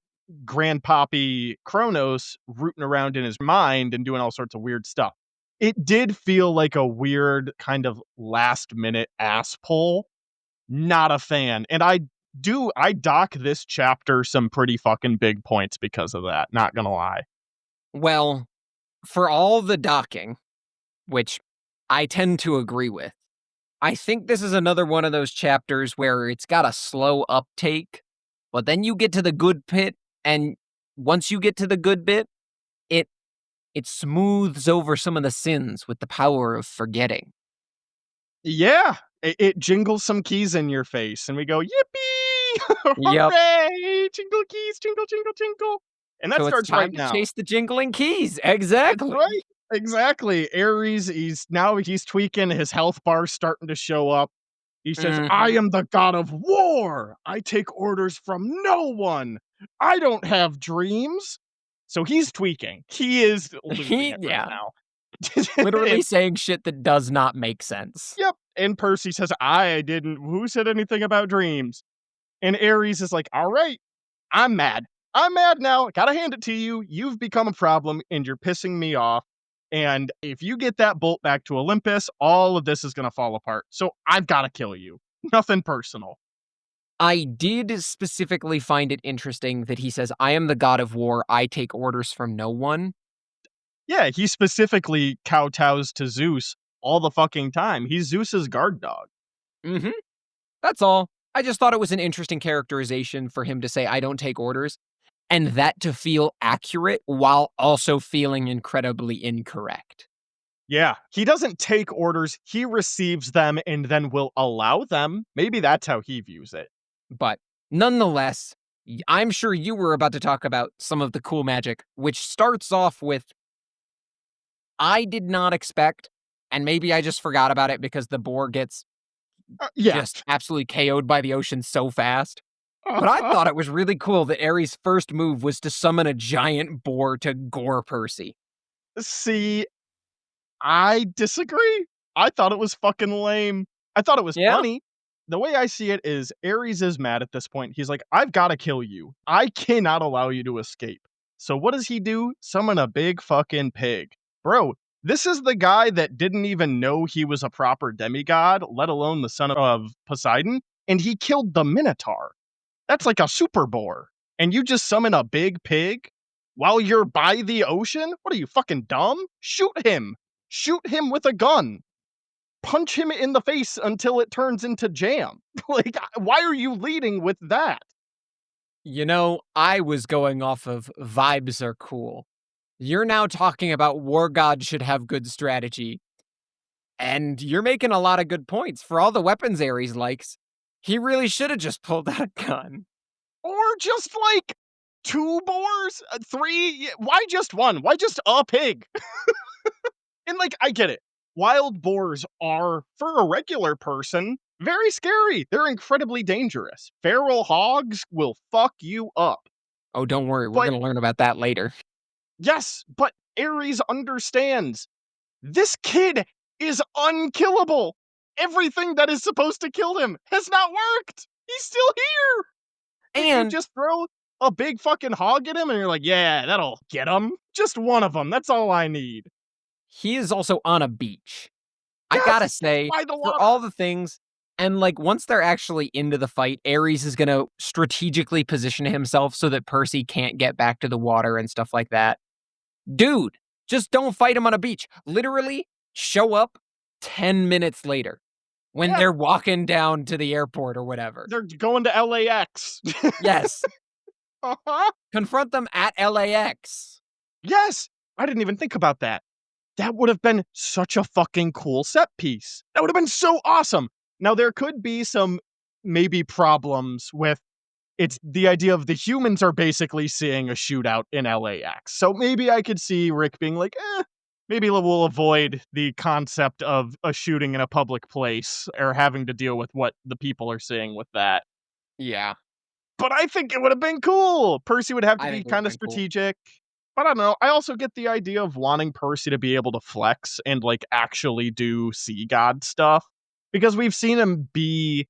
Grandpappy Kronos rooting around in his mind and doing all sorts of weird stuff. It did feel like a weird kind of last minute ass pull. Not a fan, and I dock this chapter some pretty fucking big points because of that, not gonna lie. Well, for all the docking, which I tend to agree with, I think this is another one of those chapters where it's got a slow uptake, but then you get to the good bit, and once you get to the good bit, it it smooths over some of the sins with the power of forgetting. Yeah, it jingles some keys in your face, and we go, "Yippee! Yep. Hooray! Jingle keys, jingle, jingle, jingle." And that So it's starts right time to now. chase the jingling keys. That's Exactly. right. Exactly. Ares, he's tweaking, his health bar's starting to show up. He says, "I Mhm. am the god of war. I take orders from no one. I don't have dreams." So he's tweaking. He is losing it right Yeah, now. literally And saying shit that does not make sense. yep. And Percy says, "I didn't. Who said anything about dreams?" And Ares is like, "All right, I'm mad. I'm mad now. Gotta hand it to you. You've become a problem and you're pissing me off. And if you get that bolt back to Olympus, all of this is gonna fall apart. So I've gotta kill you. Nothing personal." I did specifically find it interesting that he says, "I am the god of war, I take orders from no one." Yeah, he specifically kowtows to Zeus all the fucking time. He's Zeus's guard dog. Mhm. That's all. I just thought it was an interesting characterization for him to say, "I don't take orders," and that to feel accurate while also feeling incredibly incorrect. Yeah, he doesn't take orders, he receives them and then will allow them. Maybe that's how he views it. But nonetheless, I'm sure you were about to talk about some of the cool magic, which starts off with I did not expect, and maybe I just forgot about it because the boar gets Yeah. just absolutely KO'd by the ocean so fast. But I thought it was really cool that Ares' first move was to summon a giant boar to gore Percy. See, I disagree. I thought it was fucking lame. I thought it was Yeah? funny. The way I see it is Ares is mad at this point. He's like, "I've gotta kill you. I cannot allow you to escape." So what does he do? Summon a big fucking pig. Bro, this is the guy that didn't even know he was a proper demigod, let alone the son of Poseidon, and he killed the Minotaur. That's like a super boar. And you just summon a big pig while you're by the ocean? What are you, fucking dumb? Shoot him. Shoot him with a gun. Punch him in the face until it turns into jam. Like, why are you leading with that? You know, I was going off of vibes are cool. You're now talking about war gods should have good strategy. And you're making a lot of good points. For all the weapons Ares likes, he really should have just pulled out a gun. Or just like two boars? Three? Why just one? Why just a pig? And like, I get it. Wild boars are, for a regular person, very scary. They're incredibly dangerous. Feral hogs will fuck you up. Oh, don't worry, we're But gonna learn about that later. Yes, but Ares understands this kid is unkillable. Everything that is supposed to kill him has not worked. He's still here. You And just throw a big fucking hog at him and you're like, yeah, that'll get him. Just one of them. That's all I need. he is also on a beach. I gotta Yes, say, by the for water. all the things, and like once they're actually into the fight, Ares is gonna strategically position himself so that Percy can't get back to the water and stuff like that. Dude, just don't fight him on a beach. Literally, show up 10 minutes later when Yeah, they're walking down to the airport or whatever. they're going to LAX. Yes, Uh-huh. confront them at LAX. Yes, I didn't even think about that. That would have been such a fucking cool set piece. That would have been so awesome. Now there could be some maybe problems with it's the idea of the humans are basically seeing a shootout in LAX. So maybe I could see Rick being like, maybe we'll avoid the concept of a shooting in a public place or having to deal with what the people are seeing with that. Yeah, But I think it would have been cool. Percy would have to I be think it would have kind of been cool. strategic. But I don't know. I also get the idea of wanting Percy to be able to flex and like actually do sea god stuff because we've seen him be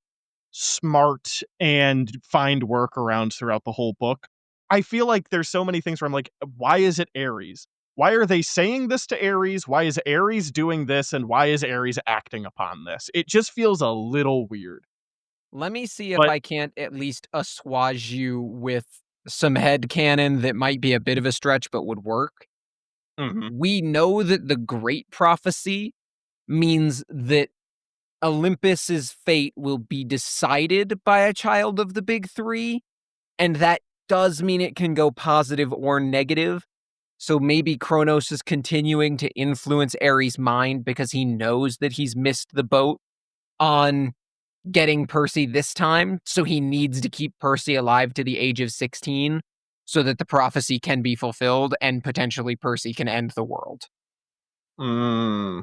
smart and find workarounds throughout the whole book. I feel like there's so many things where I'm like, why is it Ares? Why are they saying this to Ares? Why is Ares doing this? And why is Ares acting upon this? It just feels a little weird. Let me see if But I can't at least assuage you with some headcanon that might be a bit of a stretch but would work. mhm. We know that the Great Prophecy means that Olympus's fate will be decided by a child of the big three, and that does mean it can go positive or negative. So maybe Kronos is continuing to influence Ares' mind because he knows that he's missed the boat on getting Percy this time, so he needs to keep Percy alive to the age of 16 so that the prophecy can be fulfilled and potentially Percy can end the world. Mm,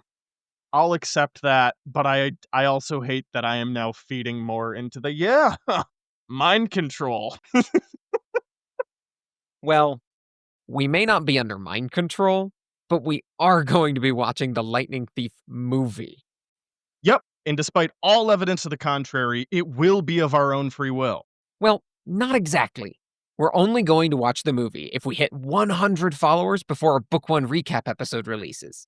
I'll accept that, but I also hate that I am now feeding more into the mind control. Well, we may not be under mind control, but we are going to be watching the Lightning Thief movie. Yep, and despite all evidence to the contrary, it will be of our own free will. Well, not exactly. We're only going to watch the movie if we hit 100 followers before our book one recap episode releases.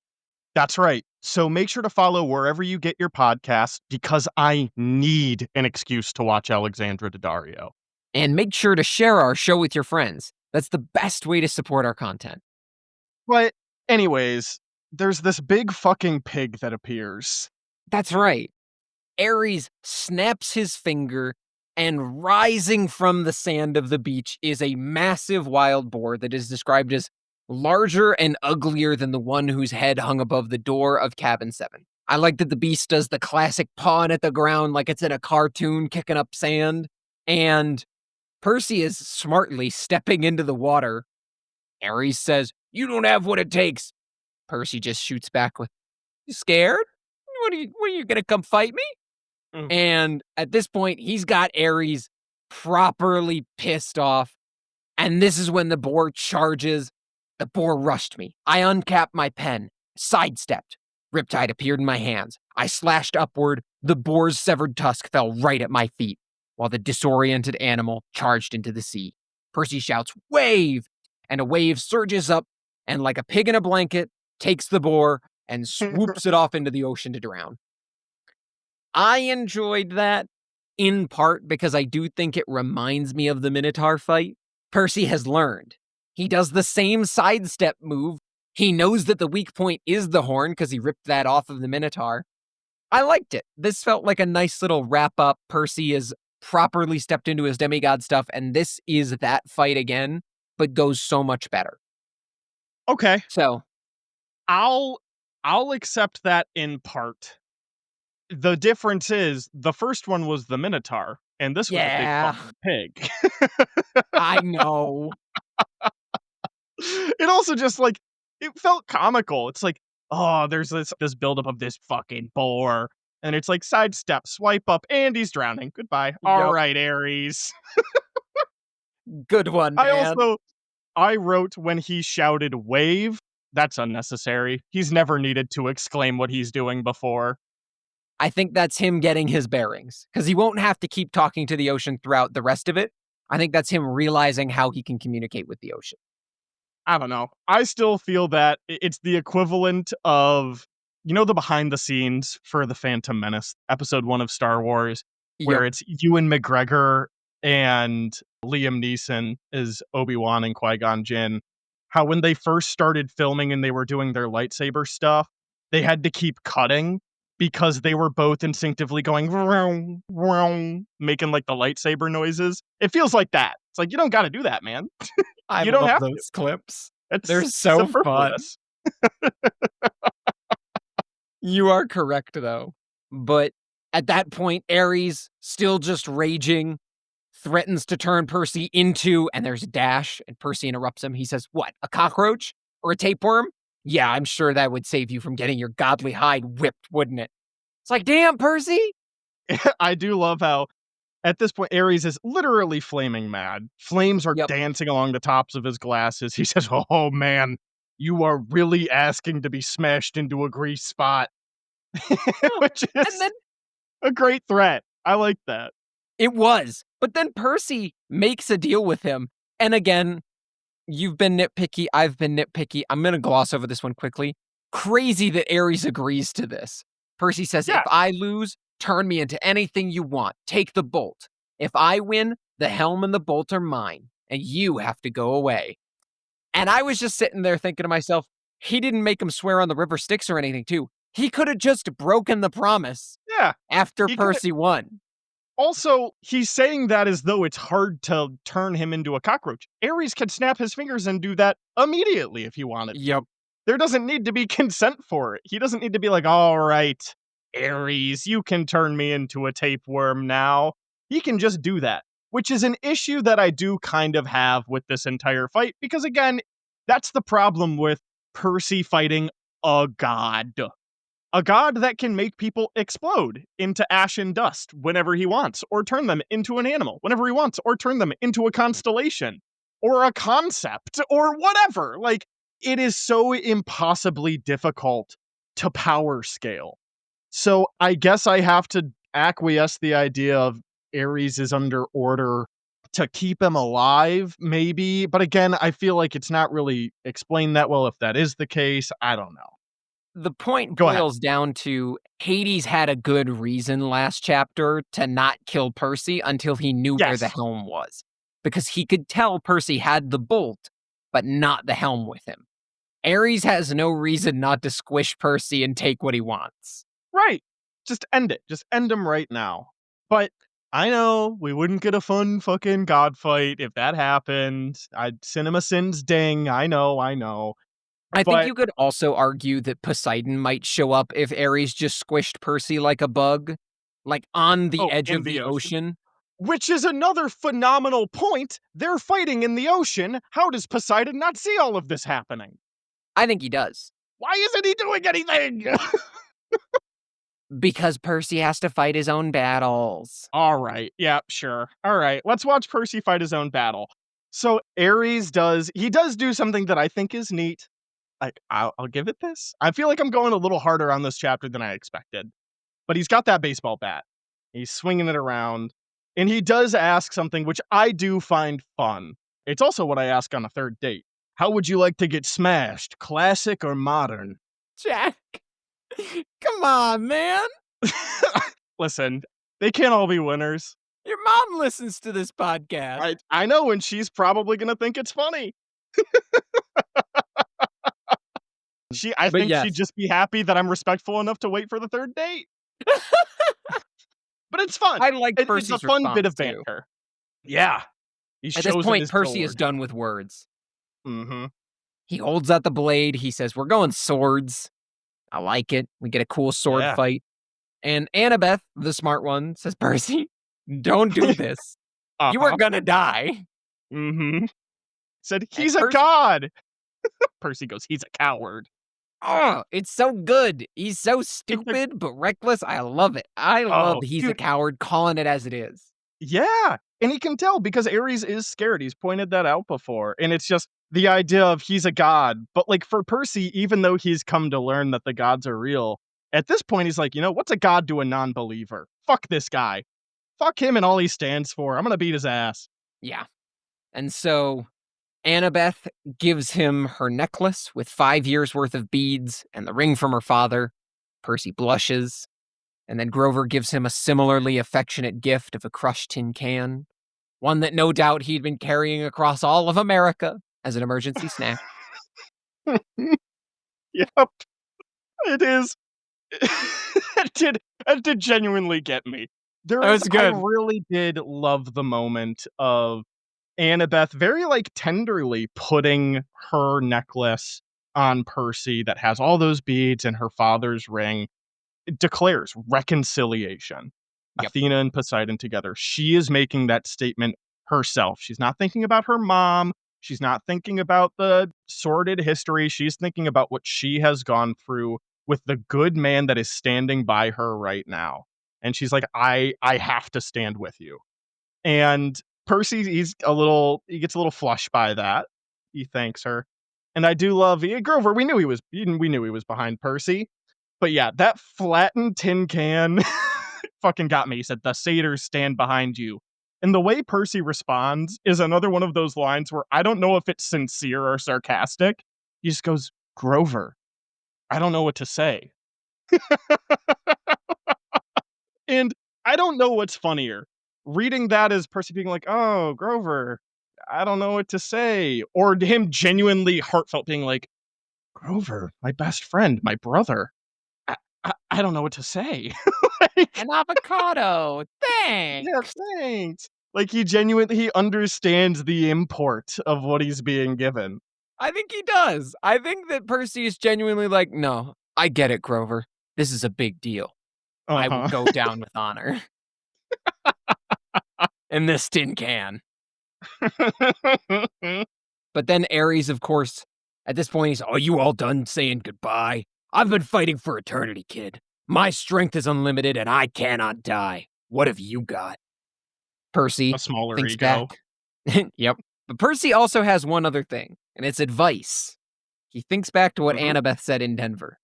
That's right. So make sure to follow wherever you get your podcast because I need an excuse to watch Alexandra Daddario. And make sure to share our show with your friends. That's the best way to support our content. But anyways, there's this big fucking pig that appears. That's right. Ares snaps his finger, and rising from the sand of the beach is a massive wild boar that is described as larger and uglier than the one whose head hung above the door of cabin 7. I like that the beast does the classic pawing at the ground like it's in a cartoon kicking up sand, and Percy is smartly stepping into the water. Ares says, "You don't have what it takes." Percy just shoots back with, "You scared? What are you gonna come fight me?" Mm. And at this point, he's got Ares properly pissed off. And this is when the boar charges. The boar rushed me. I uncapped my pen, sidestepped. Riptide appeared in my hands. I slashed upward. The boar's severed tusk fell right at my feet, while the disoriented animal charged into the sea. Percy shouts, "Wave!" And a wave surges up and, like a pig in a blanket, takes the boar and swoops it off into the ocean to drown. I enjoyed that in part because I do think it reminds me of the Minotaur fight. Percy has learned. He does the same sidestep move. He knows that the weak point is the horn because he ripped that off of the Minotaur. I liked it. This felt like a nice little wrap up. Percy has properly stepped into his demigod stuff, and this is that fight again, but goes so much better. Okay, So, I'll I'll accept that in part. The difference is the first one was the Minotaur, and this was a big yeah, fucking pig. I know. It also just like it felt comical. It's like, oh, there's this buildup of this fucking boar, and it's like sidestep, swipe up, and he's drowning. Goodbye. All Yup. right, Ares. Good one, I man. also I wrote when he shouted wave, that's unnecessary. He's never needed to exclaim what he's doing before. I think that's him getting his bearings because he won't have to keep talking to the ocean throughout the rest of it. I think that's him realizing how he can communicate with the ocean. I don't know. I still feel that it's the equivalent of, the behind the scenes for The Phantom Menace, episode 1 of Star Wars, Yep. where it's Ewan McGregor and Liam Neeson as Obi-Wan and Qui-Gon Jinn. How when they first started filming and they were doing their lightsaber stuff, they had to keep cutting because they were both instinctively going vroom, vroom, making like the lightsaber noises. It feels like that. It's like you don't got to do that, man. I You don't love have to. those clips. They're It's so fun. superfluous. You are correct, though. But at that point, Ares, still just raging, threatens to turn Percy into, and there's a dash, and Percy interrupts him. He says, "What, a cockroach? Or a tapeworm? Yeah, I'm sure that would save you from getting your godly hide whipped, wouldn't it?" It's like, damn, Percy! I do love how at this point Ares is literally flaming mad. Flames are Yep. dancing along the tops of his glasses. He says, "Oh man, you are really asking to be smashed into a grease spot," Oh, which and is then a great threat. I like that. it was. But then Percy makes a deal with him. And again, you've been nitpicky. I've been nitpicky. I'm going to gloss over this one quickly. Crazy that Ares agrees to this. Percy says, "If Yeah, I lose, turn me into anything you want. Take the bolt. If I win, the helm and the bolt are mine, and you have to go away." And I was just sitting there thinking to myself, he didn't make him swear on the river Styx or anything, too. He could have just broken the promise yeah. after He could Percy won. also, he's saying that as though it's hard to turn him into a cockroach. Ares could snap his fingers and do that immediately if he wanted to. Yep. There doesn't need to be consent for it. He doesn't need to be like, "All right, Ares, you can turn me into a tapeworm now." He can just do that, which is an issue that I do kind of have with this entire fight because again, that's the problem with Percy fighting a god. A god that can make people explode into ash and dust whenever he wants, or turn them into an animal whenever he wants, or turn them into a constellation, or a concept, or whatever. Like, it is so impossibly difficult to power scale. So I guess I have to acquiesce the idea of Ares is under order to keep him alive, maybe. But again, I feel like it's not really explained that well if that is the case. I don't know. The point Go ahead. boils down to Hades had a good reason last chapter to not kill Percy until he knew where the Yes. helm was. Because he could tell Percy had the bolt, but not the helm with him. Ares has no reason not to squish Percy and take what he wants. Right. Just end it. Just end him right now. But I know we wouldn't get a fun fucking god fight if that happened. I'd cinema sins ding. I know, I know. I think But you could also argue that Poseidon might show up if Ares just squished Percy like a bug, like on the oh, edge in of the the ocean. ocean. Which is another phenomenal point. They're fighting in the ocean. How does Poseidon not see all of this happening? I think he does. Why isn't he doing anything? Because Percy has to fight his own battles. All right. Yeah, sure. All right. Let's watch Percy fight his own battle. So Ares does do something that I think is neat. I'll give it this. I feel like I'm going a little harder on this chapter than I expected. But he's got that baseball bat. He's swinging it around. And he does ask something which I do find fun. It's also what I ask on a third date. How would you like to get smashed? Classic or modern? Jack, come on, man. Listen, they can't all be winners. Your mom listens to this podcast. I know, and she's probably gonna think it's funny. I But think she'd yes, just be happy that I'm respectful enough to wait for the third date. But it's fun. I like It's a Percy's fun bit response of too. banter. Yeah. He At this shows him point, his Percy is sword. done with words. Mhm. He holds out the blade. He says, "We're going swords." I like it. We get a cool sword Yeah. fight. And Annabeth, the smart one, says, "Percy, don't do this. You are Uh-huh. gonna die." Mhm. Said, And "He's a Percy, god." Percy goes, "He's a coward." oh, it's so good. He's so stupid but reckless. I love it. I love Oh, that he's a dude. coward, calling it as it is. Yeah. And he can tell because Ares is scared. He's pointed that out before. And it's just the idea of he's a god, but, like, for Percy, even though he's come to learn that the gods are real, at this point, he's like, "You know, what's a god to a non-believer? Fuck this guy. Fuck him and all he stands for. I'm gonna beat his ass." Yeah. And so Annabeth gives him her necklace with 5 years worth of beads and the ring from her father. Percy blushes, and then Grover gives him a similarly affectionate gift of a crushed tin can, one that no doubt he'd been carrying across all of America as an emergency snack. Yep, it is. It did genuinely get me. That was I good. really did love the moment of Annabeth very, like, tenderly putting her necklace on Percy that has all those beads and her father's ring. It declares reconciliation. Yep. Athena and Poseidon together. She is making that statement herself. She's not thinking about her mom. She's not thinking about the sordid history. She's thinking about what she has gone through with the good man that is standing by her right now. And she's like, I have to stand with you. And Percy, he gets a little flushed by that. He thanks her. And I do love Grover. We knew he was behind Percy. But yeah, that flattened tin can fucking got me. He said, "The satyrs stand behind you." And the way Percy responds is another one of those lines where I don't know if it's sincere or sarcastic. He just goes, "Grover, I don't know what to say." And I don't know what's funnier. Reading that as Percy being like, "Oh, Grover, I don't know what to say," or him genuinely heartfelt being like, "Grover, my best friend, my brother, I don't know what to say." Like, An avocado. yeah, Thanks. thanks. Like, he understands the import of what he's being given. I think he does. I think that Percy is genuinely like, no, I get it, Grover. This is a big deal. I will Uh-huh. go down with honor in this tin can. But then Ares, of course, at this point, he's, are you all done saying goodbye? I've been fighting for eternity, kid. My strength is unlimited and I cannot die. What have you got? A Percy smaller thinks ego. back. Yep. But Percy also has one other thing, and it's advice. He thinks back to what Mhm. Annabeth said in Denver.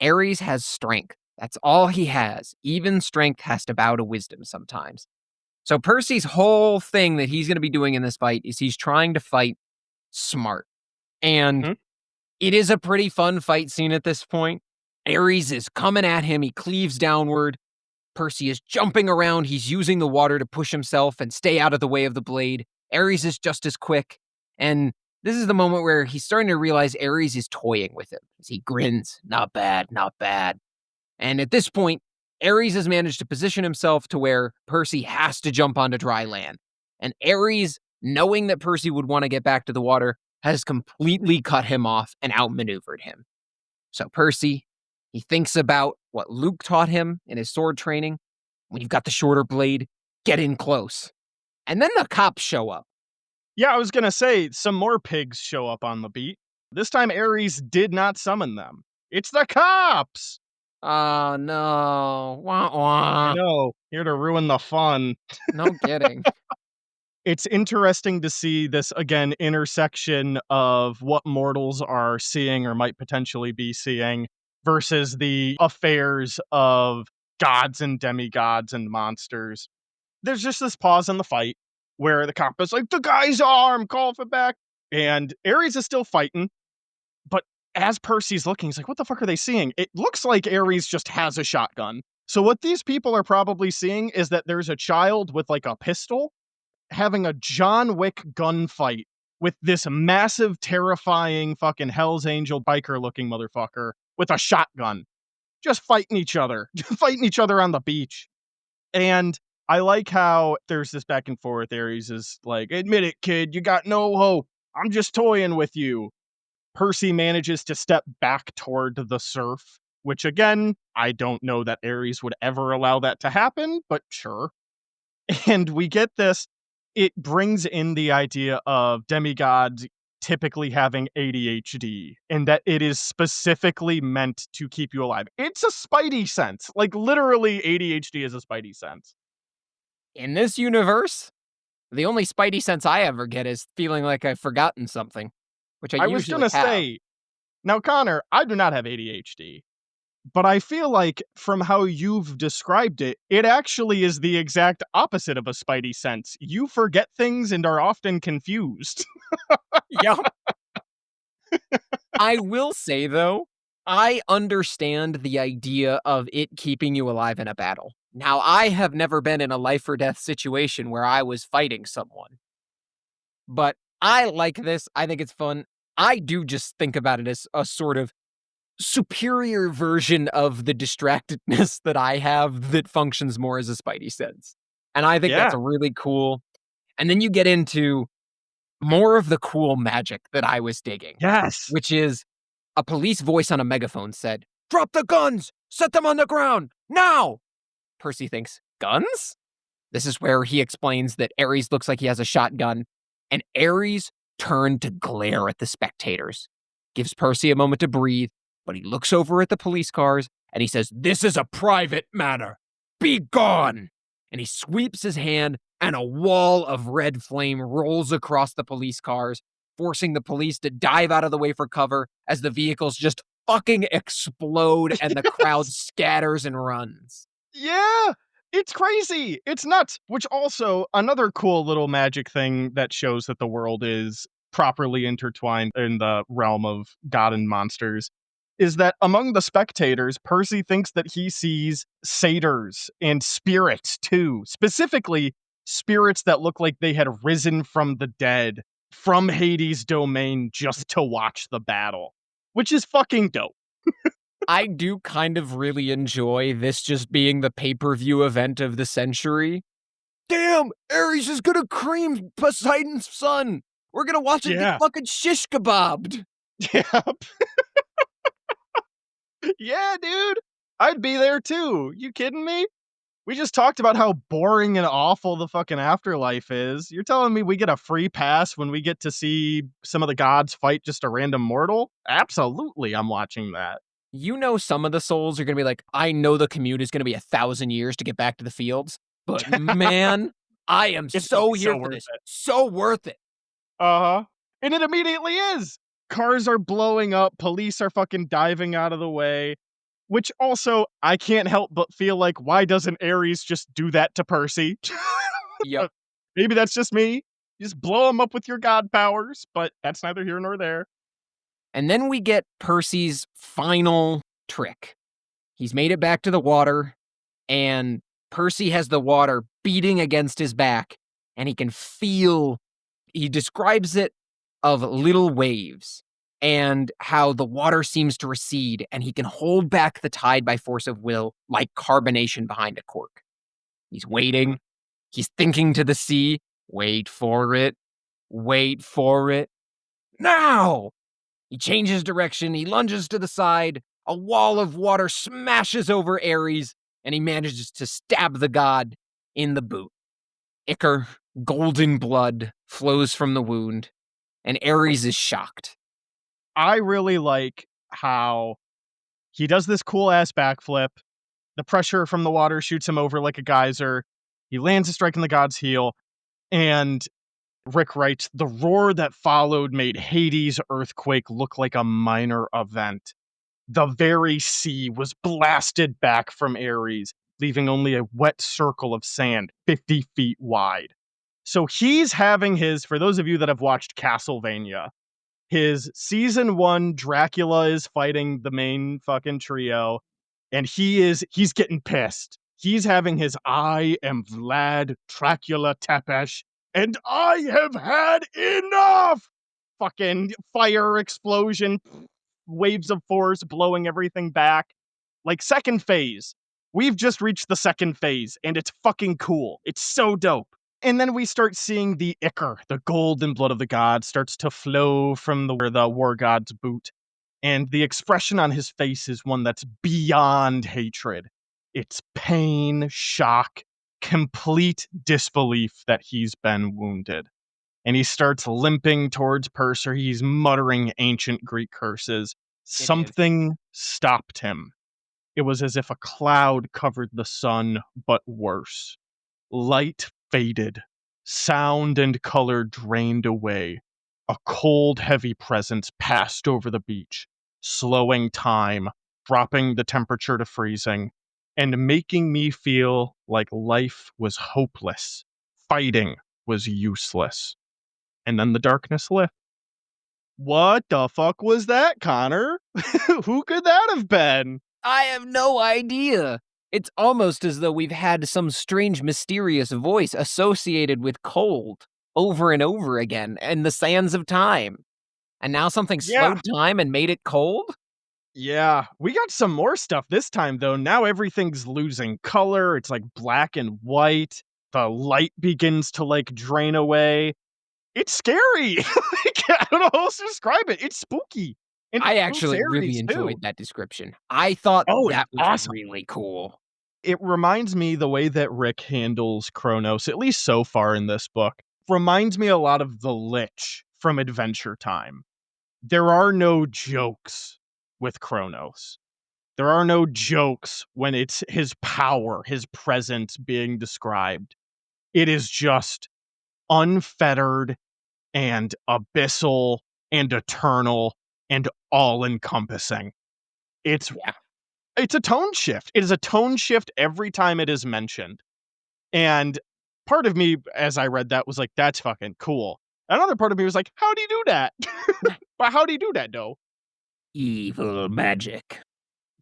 Ares has strength. That's all he has. Even strength has to bow to wisdom sometimes. So Percy's whole thing that he's going to be doing in this fight is he's trying to fight smart. And Mhm. it is a pretty fun fight scene at this point. Ares is coming at him. He cleaves downward. Percy is jumping around. He's using the water to push himself and stay out of the way of the blade. Ares is just as quick. And this is the moment where he's starting to realize Ares is toying with him as he grins. Not bad, not bad. And at this point, Ares has managed to position himself to where Percy has to jump onto dry land. And Ares, knowing that Percy would want to get back to the water, has completely cut him off and outmaneuvered him. So Percy, he thinks about what Luke taught him in his sword training. When you've got the shorter blade, get in close. And then the cops show up. Yeah, I was gonna say, some more pigs show up on the beat. This time Ares did not summon them. It's the cops! Oh no. Wah I wah. know, here to ruin the fun. No kidding. It's interesting to see this, again, intersection of what mortals are seeing or might potentially be seeing versus the affairs of gods and demigods and monsters. There's just this pause in the fight where the cop is like, "The guy's arm, call for back." And Ares is still fighting, but as Percy's looking, he's like, "What the fuck are they seeing?" It looks like Ares just has a shotgun. So what these people are probably seeing is that there's a child with, like, a pistol having a John Wick gunfight with this massive, terrifying fucking Hell's Angel biker looking motherfucker with a shotgun. Just fighting each other. Just fighting each other on the beach. And I like how there's this back and forth. Ares is like, "Admit it, kid, you got no hope. I'm just toying with you." Percy manages to step back toward the surf, which again, I don't know that Ares would ever allow that to happen, but sure. And we get this, it brings in the idea of demigods typically having ADHD and that it is specifically meant to keep you alive. It's a spidey sense. Like, literally, ADHD is a spidey sense. In this universe, the only Spidey sense I ever get is feeling like I've forgotten something. which I I was usually gonna have. say, now Connor, I do not have ADHD, but I feel like from how you've described it, it actually is the exact opposite of a spidey sense. You forget things and are often confused. Yup. I will say, though, I understand the idea of it keeping you alive in a battle. Now, I have never been in a life or death situation where I was fighting someone, but I like this. I think it's fun. I do just think about it as a sort of superior version of the distractedness that I have that functions more as a spidey sense. And I think that's Yeah. a really cool. And then you get into more of the cool magic that I was digging, Yes. which is a police voice on a megaphone said, "Drop the guns! Set them on the ground! Now!" Percy thinks, "Guns?" This is where he explains that Ares looks like he has a shotgun, and Ares turned to glare at the spectators. Gives Percy a moment to breathe, but he looks over at the police cars and he says, "This is a private matter. Be gone!" And he sweeps his hand, and a wall of red flame rolls across the police cars, forcing the police to dive out of the way for cover as the vehicles just fucking explode and the crowd Yes. scatters and runs. Yeah. It's crazy. It's nuts. Which also another cool little magic thing that shows that the world is properly intertwined in the realm of god and monsters is that among the spectators, Percy thinks that he sees satyrs and spirits too. Specifically, spirits that look like they had risen from the dead from Hades' domain just to watch the battle, which is fucking dope. I do kind of really enjoy this just being the pay-per-view event of the century. Damn, Ares is gonna cream Poseidon's son. We're gonna watch him get Yeah. fucking shish kebabbed. Yeah. Yeah, dude. I'd be there too. You kidding me? We just talked about how boring and awful the fucking afterlife is. You're telling me we get a free pass when we get to see some of the gods fight just a random mortal? Absolutely, I'm watching that. You know some of the souls are gonna be like, I know the commute is gonna be 1,000 years to get back to the fields, but man, I am It's gonna so be so here for worth this. it. So worth it. Uh-huh. And it immediately is. Cars are blowing up, police are fucking diving out of the way, which also I can't help but feel like why doesn't Ares just do that to Percy? Yep. Maybe that's just me. Just blow him up with your god powers, but that's neither here nor there. And then we get Percy's final trick. He's made it back to the water, and Percy has the water beating against his back, and he can feel, he describes it of little waves and how the water seems to recede, and he can hold back the tide by force of will like carbonation behind a cork. He's Mhm. waiting. He's thinking to the sea. Wait for it. Wait for it. Now! He changes direction, he lunges to the side, a wall of water smashes over Ares, and he manages to stab the god in the boot. Ichor, golden blood flows from the wound, and Ares is shocked. I really like how he does this cool ass backflip. The pressure from the water shoots him over like a geyser. He lands a strike in the god's heel, and Rick writes, the roar that followed made Hades' earthquake look like a minor event. The very sea was blasted back from Ares, leaving only a wet circle of sand 50 feet wide. So he's having his, for those of you that have watched Castlevania, his season one Dracula is fighting the main fucking trio, and he's getting pissed. He's having his I am Vlad Dracula Tepesh, and I have had enough! Fucking fire explosion, waves of force blowing everything back. Like second phase. We've just reached the second phase, and it's fucking cool. It's so dope. And then we start seeing the ichor, the golden blood of the god, starts to flow from the war god's boot. And the expression on his face is one that's beyond hatred. It's pain, shock, complete disbelief that he's been wounded. And he starts limping towards Purser. He's muttering ancient Greek curses. It is. Something stopped him. It was as if a cloud covered the sun, but worse. Light faded. Sound and color drained away. A cold, heavy presence passed over the beach, slowing time, dropping the temperature to freezing, and making me feel like life was hopeless. Fighting was useless. And then the darkness lifted. What the fuck was that, Connor? Who could that have been? I have no idea. It's almost as though we've had some strange, mysterious voice associated with cold over and over again in the sands of time. And now something Yeah. slowed time and made it cold? Yeah, we got some more stuff this time though. Now everything's losing color. It's like black and white. The light begins to like drain away. It's scary. Like, I don't know how else to describe it. It's spooky. And it I spooks actually really Aries too. enjoyed that description. I thought Oh, it's that was awesome. really cool. It reminds me the way that Rick handles Kronos, at least so far in this book, reminds me a lot of the Lich from Adventure Time. There are no jokes with Kronos. There are no jokes when it's his power, his presence being described. It is just unfettered and abyssal and eternal and all encompassing. It's Yeah. it's a tone shift. It is a tone shift every time it is mentioned. And part of me as I read that was like, that's fucking cool. Another part of me was like, how'd he do that? But how'd he do that though? Evil magic.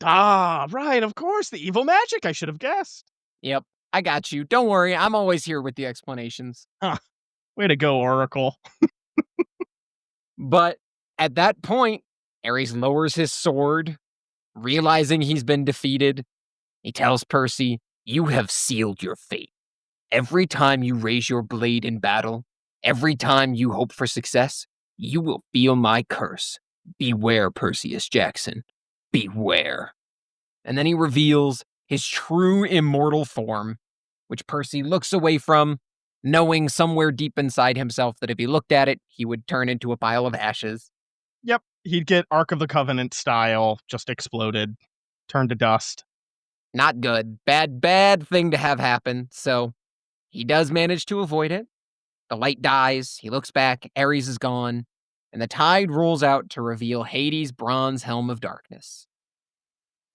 Ah, right, of course, the evil magic, I should have guessed. Yep, I got you. Don't worry, I'm always here with the explanations. Huh. Way to go, Oracle. But at that point, Ares lowers his sword, realizing he's been defeated. He tells Percy, "You have sealed your fate. Every time you raise your blade in battle, every time you hope for success, you will feel my curse. Beware, Perseus Jackson. Beware." And then he reveals his true immortal form, which Percy looks away from, knowing somewhere deep inside himself that if he looked at it, he would turn into a pile of ashes. Yep, he'd get Ark of the Covenant style, just exploded, turned to dust. Not good. Bad, bad thing to have happen. So he does manage to avoid it. The light dies. He looks back. Ares is gone. And the tide rolls out to reveal Hades' bronze helm of darkness.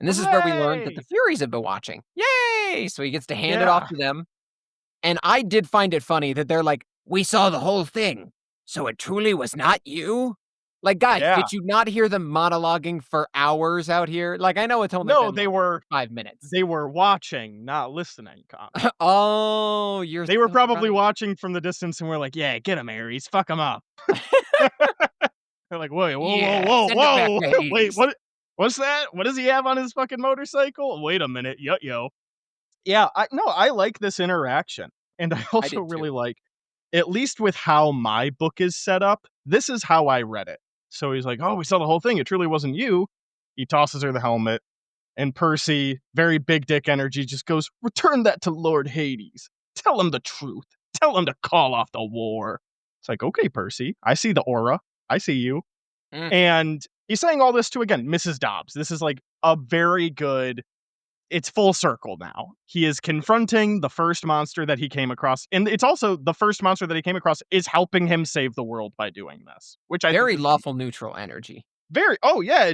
And this is where we learned that the Hooray! Furies have been watching. Yay! So he gets to hand it off Yeah, to them. And I did find it funny that they're like, "We saw the whole thing. So it truly was not you?" Like, guys, yeah. did you not hear them monologuing for hours out here? Like, I know it's only No, been they like were 5 minutes. they were watching, not listening, Connor. Oh, you're They were so probably right. watching from the distance and were like, "Yeah, get him, Ares, fuck him up." They're like, "Wait, whoa, whoa, Yeah, whoa, send him back whoa, to wait, Hades. what's that? What does he have on his fucking motorcycle? Wait a minute, yo." Yeah, I like this interaction, and I I also did really too. like, at least with how my book is set up, this is how I read it. So he's like, "Oh, we saw the whole thing. It truly wasn't you." He tosses her the helmet, and Percy, very big dick energy, just goes, "Return that to Lord Hades. Tell him the truth. Tell him to call off the war." It's like, "Okay, Percy, I see the aura. I see you." Mhm. And he's saying all this to, again, Mrs. Dobbs. This is like a very good, it's full circle now. He is confronting the first monster that he came across. And it's also the first monster that he came across is helping him save the world by doing this, which I think Very is really lawful neutral energy. very, oh, yeah.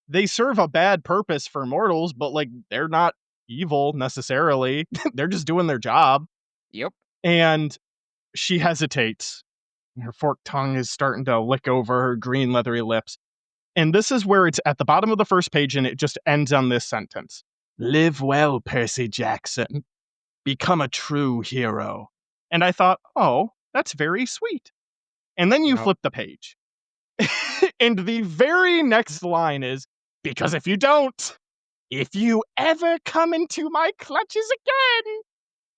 They serve a bad purpose for mortals, but like they're not evil necessarily. They're just doing their job. Yep. And she hesitates. Her forked tongue is starting to lick over her green leathery lips. And this is where it's at the bottom of the first page, and it just ends on this sentence: "Live well, Percy Jackson. Become a true hero." And I thought, oh, that's very sweet. And then you Yep. flip the page. And the very next line is, "Because if you don't, if you ever come into my clutches again."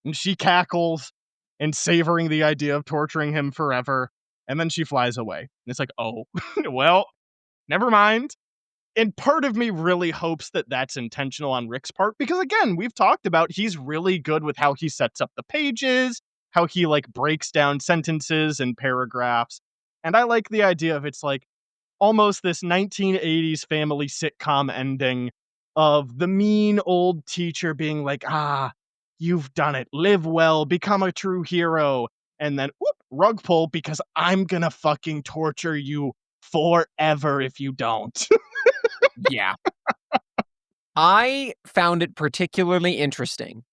And she cackles and savoring the idea of torturing him forever. And then she flies away. And it's like, oh, well, never mind. And part of me really hopes that that's intentional on Rick's part because, again, we've talked about he's really good with how he sets up the pages, how he like breaks down sentences and paragraphs. And I like the idea of it's like almost this 1980s family sitcom ending of the mean old teacher being like, "Ah, you've done it. Live well, become a true hero." and then whoop, rug pull because I'm gonna fucking torture you forever if you don't. Yeah. I found it particularly interesting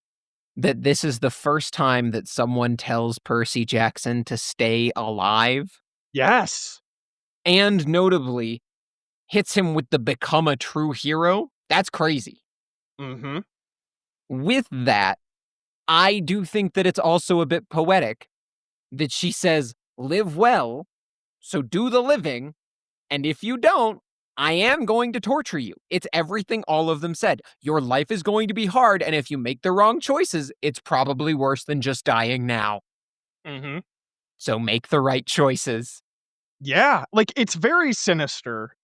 that this is the first time that someone tells Percy Jackson to stay alive, Yes. and notably hits him with the become a true hero. That's crazy. Mhm. With that, I do think that it's also a bit poetic that she says, live well, so do the living, and if you don't, I am going to torture you. It's everything all of them said. Your life is going to be hard, and if you make the wrong choices, it's probably worse than just dying now. Mhm. So make the right choices. Yeah, like, it's very sinister,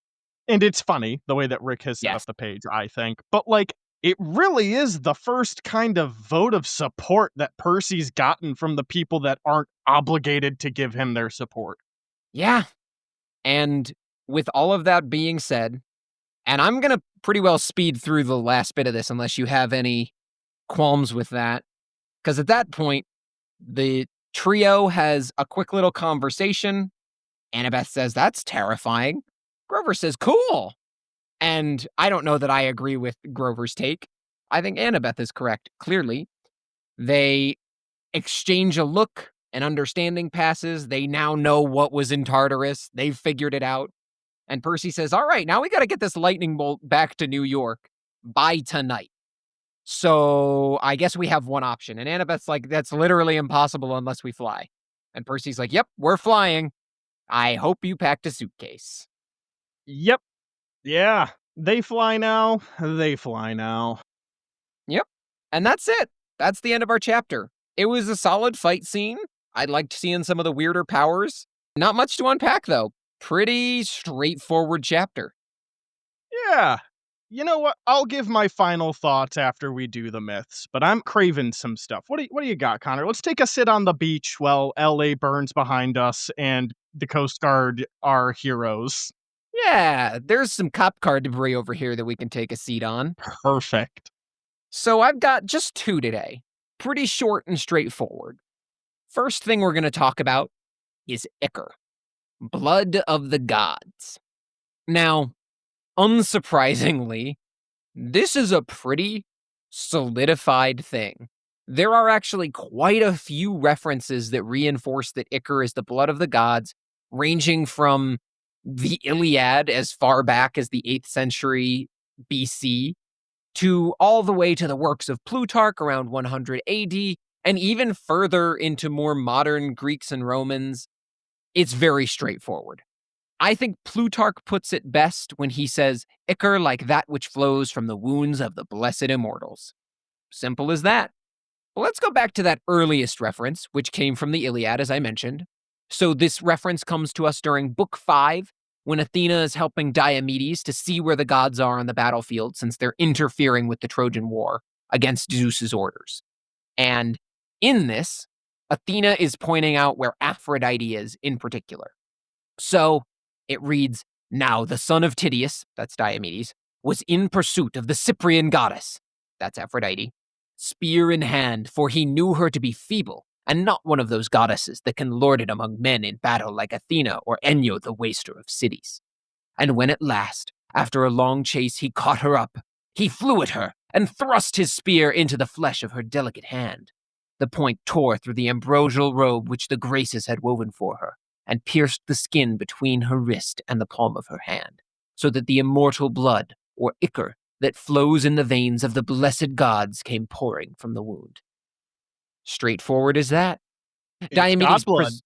and it's funny the way that Rick has set up Yes. the page, I think, but, like, it really is the first kind of vote of support that Percy's gotten from the people that aren't obligated to give him their support. Yeah. And with all of that being said, and I'm going to pretty well speed through the last bit of this unless you have any qualms with that. Because at that point, the trio has a quick little conversation. Annabeth says, that's terrifying. Grover says, cool. And I don't know that I agree with Grover's take. I think Annabeth is correct, clearly. They exchange a look, and understanding passes. They now know what was in Tartarus. They've figured it out. And Percy says, all right, now we got to get this lightning bolt back to New York by tonight. So I guess we have one option. And Annabeth's like, that's literally impossible unless we fly. And Percy's like, yep, we're flying. I hope you packed a suitcase. Yep. Yeah. They fly now. They fly now. Yep. And that's it. That's the end of our chapter. It was a solid fight scene. I liked seeing some of the weirder powers. Not much to unpack, though. Pretty straightforward chapter. Yeah. You know what? I'll give my final thoughts after we do the myths, but I'm craving some stuff. What do you got, Connor? Let's take a sit on the beach while LA burns behind us and the Coast Guard are heroes. Yeah, there's some cop car debris over here that we can take a seat on. Perfect. So I've got just two today. Pretty short and straightforward. First thing we're going to talk about is Ichor, Blood of the Gods. Now, unsurprisingly, this is a pretty solidified thing. There are actually quite a few references that reinforce that Ichor is the blood of the gods, ranging from the Iliad as far back as the 8th century BC to all the way to the works of Plutarch around 100 AD, and even further into more modern Greeks and Romans. It's very straightforward. I think Plutarch puts it best when he says, Ichor like that which flows from the wounds of the blessed immortals. Simple as that. Well, let's go back to that earliest reference, which came from the Iliad, as I mentioned. So this reference comes to us during Book 5, when Athena is helping Diomedes to see where the gods are on the battlefield since they're interfering with the Trojan War against Zeus's orders. And in this, Athena is pointing out where Aphrodite is in particular. So it reads, now the son of Tydeus, that's Diomedes, was in pursuit of the Cyprian goddess, that's Aphrodite, spear in hand, for he knew her to be feeble, and not one of those goddesses that can lord it among men in battle like Athena or Enyo the waster of cities. And when at last, after a long chase, he caught her up, he flew at her and thrust his spear into the flesh of her delicate hand. The point tore through the ambrosial robe which the Graces had woven for her, and pierced the skin between her wrist and the palm of her hand, so that the immortal blood, or ichor, that flows in the veins of the blessed gods came pouring from the wound. Straightforward as that. It's Diomedes, Godblood.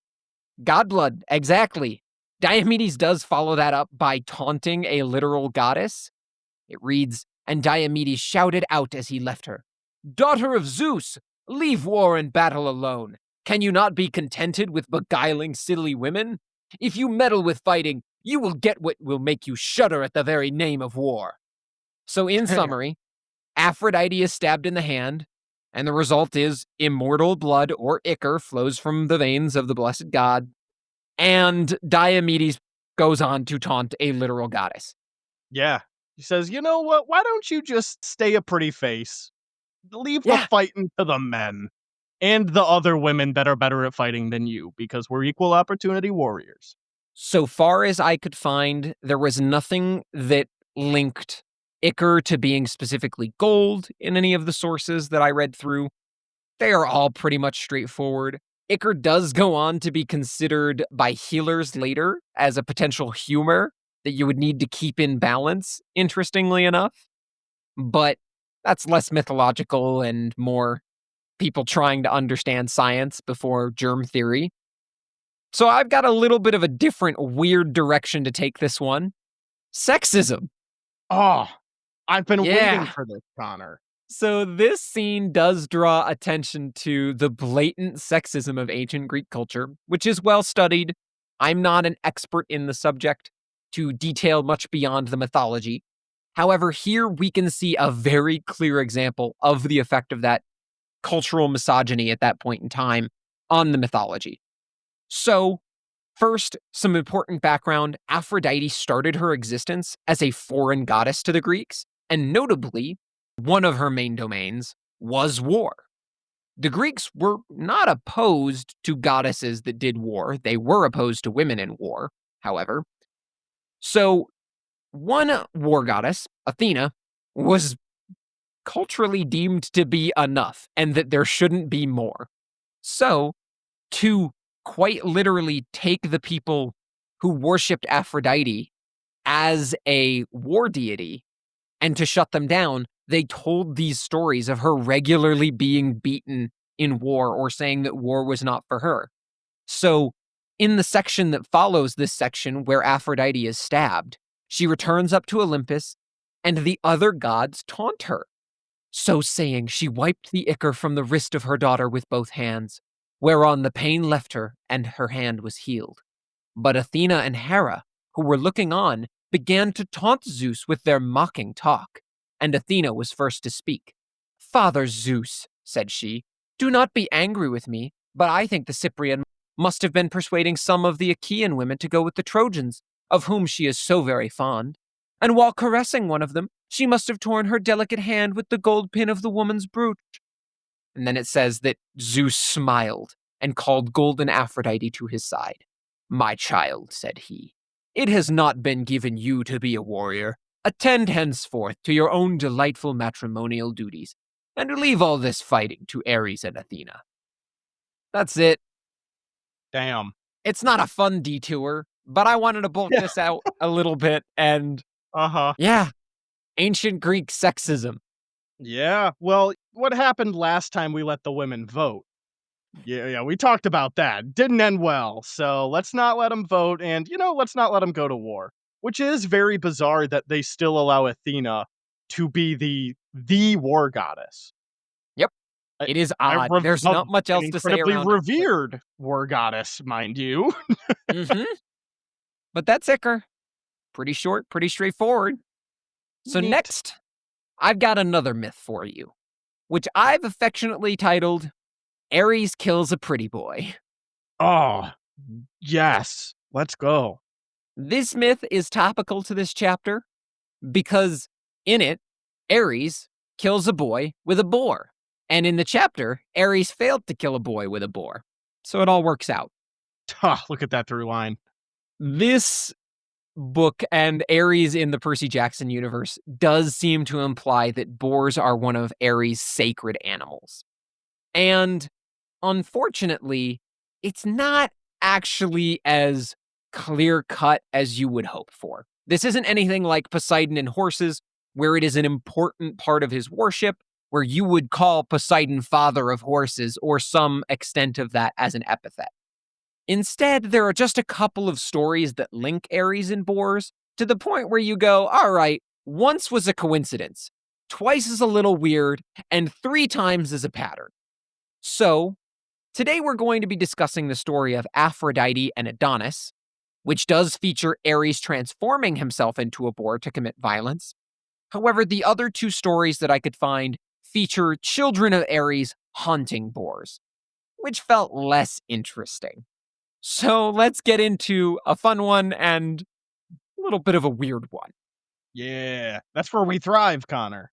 Godblood, exactly. Diomedes does follow that up by taunting a literal goddess. It reads, and Diomedes shouted out as he left her, daughter of Zeus, leave war and battle alone. Can you not be contented with beguiling silly women? If you meddle with fighting, you will get what will make you shudder at the very name of war. So in summary, Aphrodite is stabbed in the hand, and the result is immortal blood or ichor flows from the veins of the blessed god, and Diomedes goes on to taunt a literal goddess. Yeah. He says, "You know what? Why don't you just stay a pretty face? Leave the Yeah, fighting to the men." And the other women that are better at fighting than you, because we're equal opportunity warriors. So far as I could find, there was nothing that linked Ichor to being specifically gold in any of the sources that I read through. They are all pretty much straightforward. Ichor does go on to be considered by healers later as a potential humor that you would need to keep in balance, interestingly enough. But that's less mythological and more people trying to understand science before germ theory. So I've got a little bit of a different weird direction to take this one. Sexism. Oh, I've been waiting Yeah. for this, Connor. So this scene does draw attention to the blatant sexism of ancient Greek culture, which is well studied. I'm not an expert in the subject to detail much beyond the mythology. However, here we can see a very clear example of the effect of that cultural misogyny at that point in time on the mythology. So, first, some important background. Aphrodite started her existence as a foreign goddess to the Greeks, and notably, one of her main domains was war. The Greeks were not opposed to goddesses that did war, they were opposed to women in war, however. So, one war goddess, Athena, was culturally deemed to be enough and that there shouldn't be more. So, to quite literally take the people who worshipped Aphrodite as a war deity and to shut them down, they told these stories of her regularly being beaten in war or saying that war was not for her. So, in the section that follows this section where Aphrodite is stabbed, she returns up to Olympus and the other gods taunt her. So saying, she wiped the ichor from the wrist of her daughter with both hands, whereon the pain left her and her hand was healed. But Athena and Hera, who were looking on, began to taunt Zeus with their mocking talk, and Athena was first to speak. Father Zeus, said she, do not be angry with me, but I think the Cyprian must have been persuading some of the Achaean women to go with the Trojans, of whom she is so very fond. And while caressing one of them, she must have torn her delicate hand with the gold pin of the woman's brooch. And then it says that Zeus smiled and called golden Aphrodite to his side. My child, said he, it has not been given you to be a warrior. Attend henceforth to your own delightful matrimonial duties, and leave all this fighting to Ares and Athena. That's it. Damn. It's not a fun detour, but I wanted to bulk Yeah. this out a little bit, and Uh-huh. yeah, ancient Greek sexism. Yeah. Well, what happened last time we let the women vote? Yeah, we talked about that. Didn't end well. So let's not let them vote and, let's not let them go to war. Which is very bizarre that they still allow Athena to be the war goddess. Yep, I it is I odd. There's an not much else to say incredibly around it, but revered war goddess, mind you. mhm. But that's Ichor. Pretty short, pretty straightforward. So Neat. next, I've got another myth for you, which I've affectionately titled Ares Kills a Pretty Boy. Oh, yes. Let's go. This myth is topical to this chapter because in it, Ares kills a boy with a boar. And in the chapter, Ares failed to kill a boy with a boar. So it all works out. Look at that through line. This book and Ares in the Percy Jackson universe does seem to imply that boars are one of Ares' sacred animals. And unfortunately, it's not actually as clear cut as you would hope for. This isn't anything like Poseidon and horses, where it is an important part of his worship, where you would call Poseidon father of horses or some extent of that as an epithet. Instead, there are just a couple of stories that link Ares and boars to the point where you go, all right, once was a coincidence, twice is a little weird, and 3 times is a pattern. So, today we're going to be discussing the story of Aphrodite and Adonis, which does feature Ares transforming himself into a boar to commit violence. However, the other 2 stories that I could find feature children of Ares hunting boars, which felt less interesting. So let's get into a fun one and a little bit of a weird one. Yeah. That's where we thrive, Connor.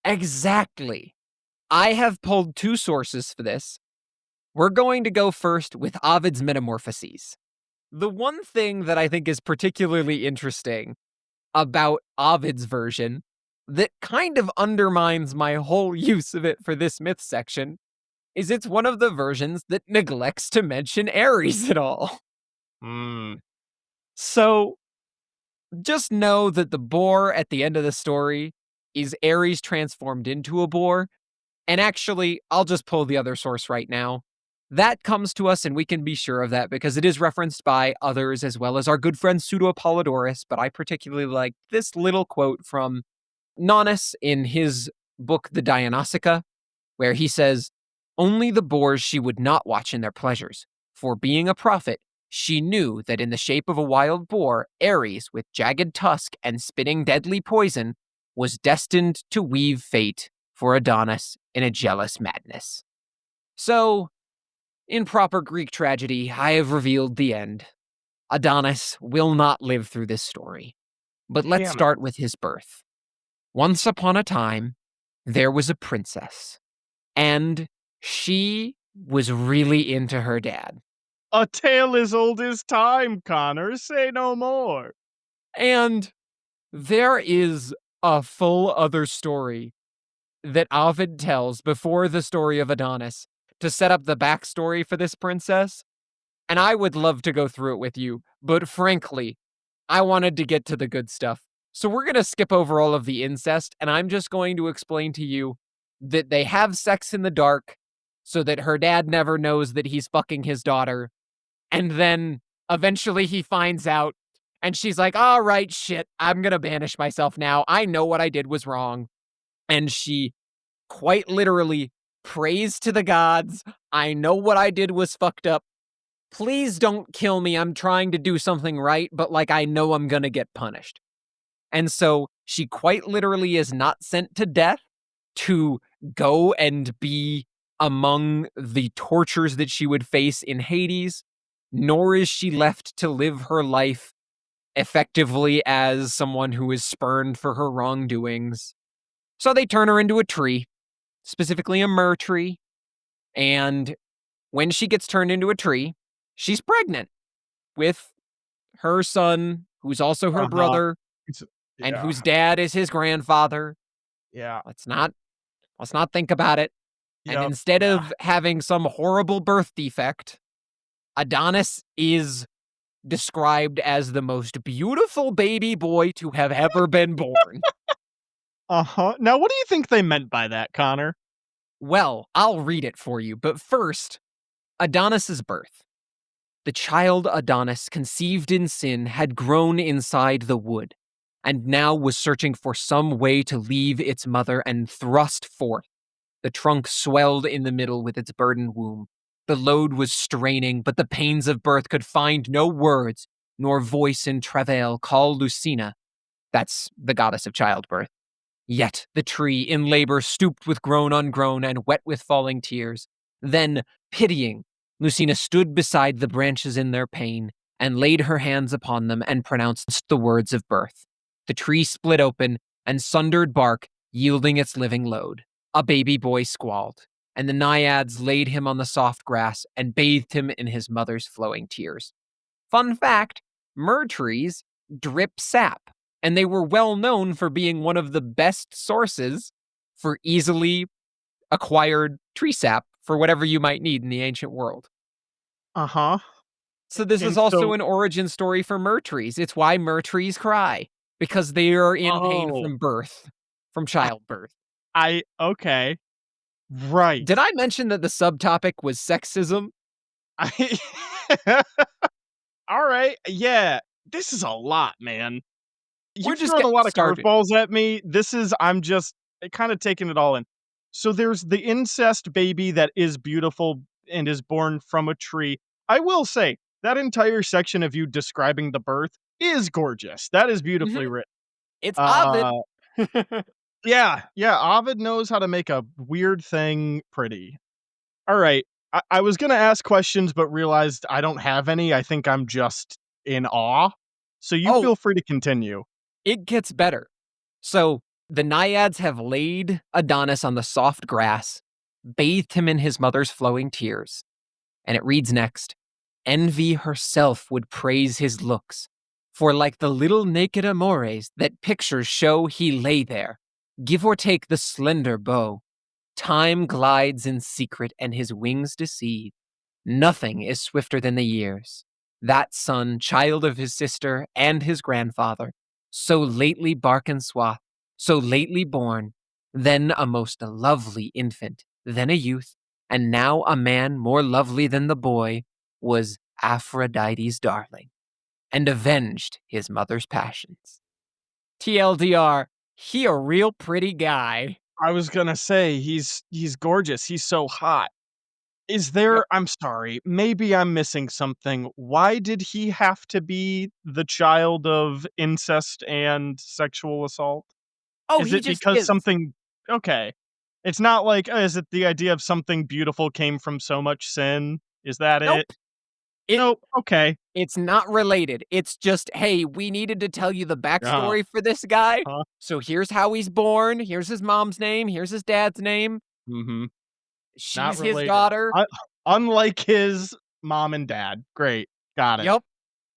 Exactly. I have pulled 2 sources for this. We're going to go first with Ovid's Metamorphoses. The one thing that I think is particularly interesting about Ovid's version that kind of undermines my whole use of it for this myth section is it's one of the versions that neglects to mention Ares at all. Mm. So just know that the boar at the end of the story is Ares transformed into a boar. And actually, I'll just pull the other source right now. That comes to us, and we can be sure of that because it is referenced by others as well as our good friend Pseudo Apollodorus. But I particularly like this little quote from Nonnus in his book, The Dionysica, where he says, "Only the boars she would not watch in their pleasures, for being a prophet, she knew that in the shape of a wild boar, Ares, with jagged tusk and spitting deadly poison, was destined to weave fate for Adonis in a jealous madness." So, in proper Greek tragedy, I have revealed the end. Adonis will not live through this story. But let's Damn it. start with his birth. Once upon a time, there was a princess, and she was really into her dad. A tale as old as time, Connor. Say no more. And there is a full other story that Ovid tells before the story of Adonis to set up the backstory for this princess. And I would love to go through it with you, but frankly, I wanted to get to the good stuff. So we're going to skip over all of the incest, and I'm just going to explain to you that they have sex in the dark so that her dad never knows that he's fucking his daughter. And then eventually he finds out, and she's like, all right, shit, I'm going to banish myself now. I know what I did was wrong. And she quite literally prays to the gods. I know what I did was fucked up. Please don't kill me. I'm trying to do something right, but like I know I'm gonna get punished. And so she quite literally is not sent to death to go and be among the tortures that she would face in Hades, nor is she left to live her life effectively as someone who is spurned for her wrongdoings. So they turn her into a tree, specifically a myrrh tree, and when she gets turned into a tree, she's pregnant with her son, who's also her Uh-huh. brother, It's and yeah. whose dad is his grandfather. Yeah. Let's not think about it. And Yep. instead Yeah. of having some horrible birth defect, Adonis is described as the most beautiful baby boy to have ever been born. Uh-huh. Now, what do you think they meant by that, Connor? Well, I'll read it for you, but first, Adonis's birth. The child Adonis, conceived in sin, had grown inside the wood, and now was searching for some way to leave its mother and thrust forth. The trunk swelled in the middle with its burdened womb. The load was straining, but the pains of birth could find no words, nor voice in travail call Lucina. That's the goddess of childbirth. Yet the tree in labor stooped with groan ungrown and wet with falling tears. Then, pitying, Lucina stood beside the branches in their pain and laid her hands upon them and pronounced the words of birth. The tree split open and sundered bark, yielding its living load. A baby boy squalled, and the naiads laid him on the soft grass and bathed him in his mother's flowing tears. Fun fact, myrrh trees drip sap, and they were well known for being one of the best sources for easily acquired tree sap for whatever you might need in the ancient world. Uh-huh. So this is And also so an origin story for myrrh trees. It's why myrrh trees cry, because they are in pain oh, from birth, from I childbirth. I okay. Right. Did I mention that the subtopic was sexism? I Alright, yeah. This is a lot, man. We're You've just thrown a getting lot of started. curveballs at me. I'm just kinda taking it all in. So there's the incest baby that is beautiful and is born from a tree. I will say, that entire section of you describing the birth is gorgeous. That is beautifully Mhm. written. It's Ovid. Uh, yeah, yeah, Ovid knows how to make a weird thing pretty. Alright, I was gonna ask questions, but realized I don't have any. I think I'm just in awe. So you Oh, feel free to continue. it gets better. So the naiads have laid Adonis on the soft grass, bathed him in his mother's flowing tears. And it reads next: Envy herself would praise his looks, for like the little naked amores that pictures show, he lay there, give or take the slender bow. Time glides in secret, and his wings deceive. Nothing is swifter than the years. That son, child of his sister and his grandfather, so lately bark and swath, so lately born, then a most lovely infant, then a youth, and now a man more lovely than the boy, was Aphrodite's darling, and avenged his mother's passions. TLDR, he a real pretty guy. I was gonna say, he's gorgeous, he's so hot. Is Yep. there I'm sorry, maybe I'm missing something. Why did he have to be the child of incest and sexual assault? Oh, Is he it just because is. something okay. It's not like, is it the idea of something beautiful came from so much sin? Is that it? Nope. It Nope, okay. It's not related. It's just, "Hey, we needed to tell you the Uh, backstory for this guy, huh, so here's how he's born, here's his mom's name, here's his dad's name, mhm, not she's his related. daughter." Unlike his mom and dad. Great, got it. Yep,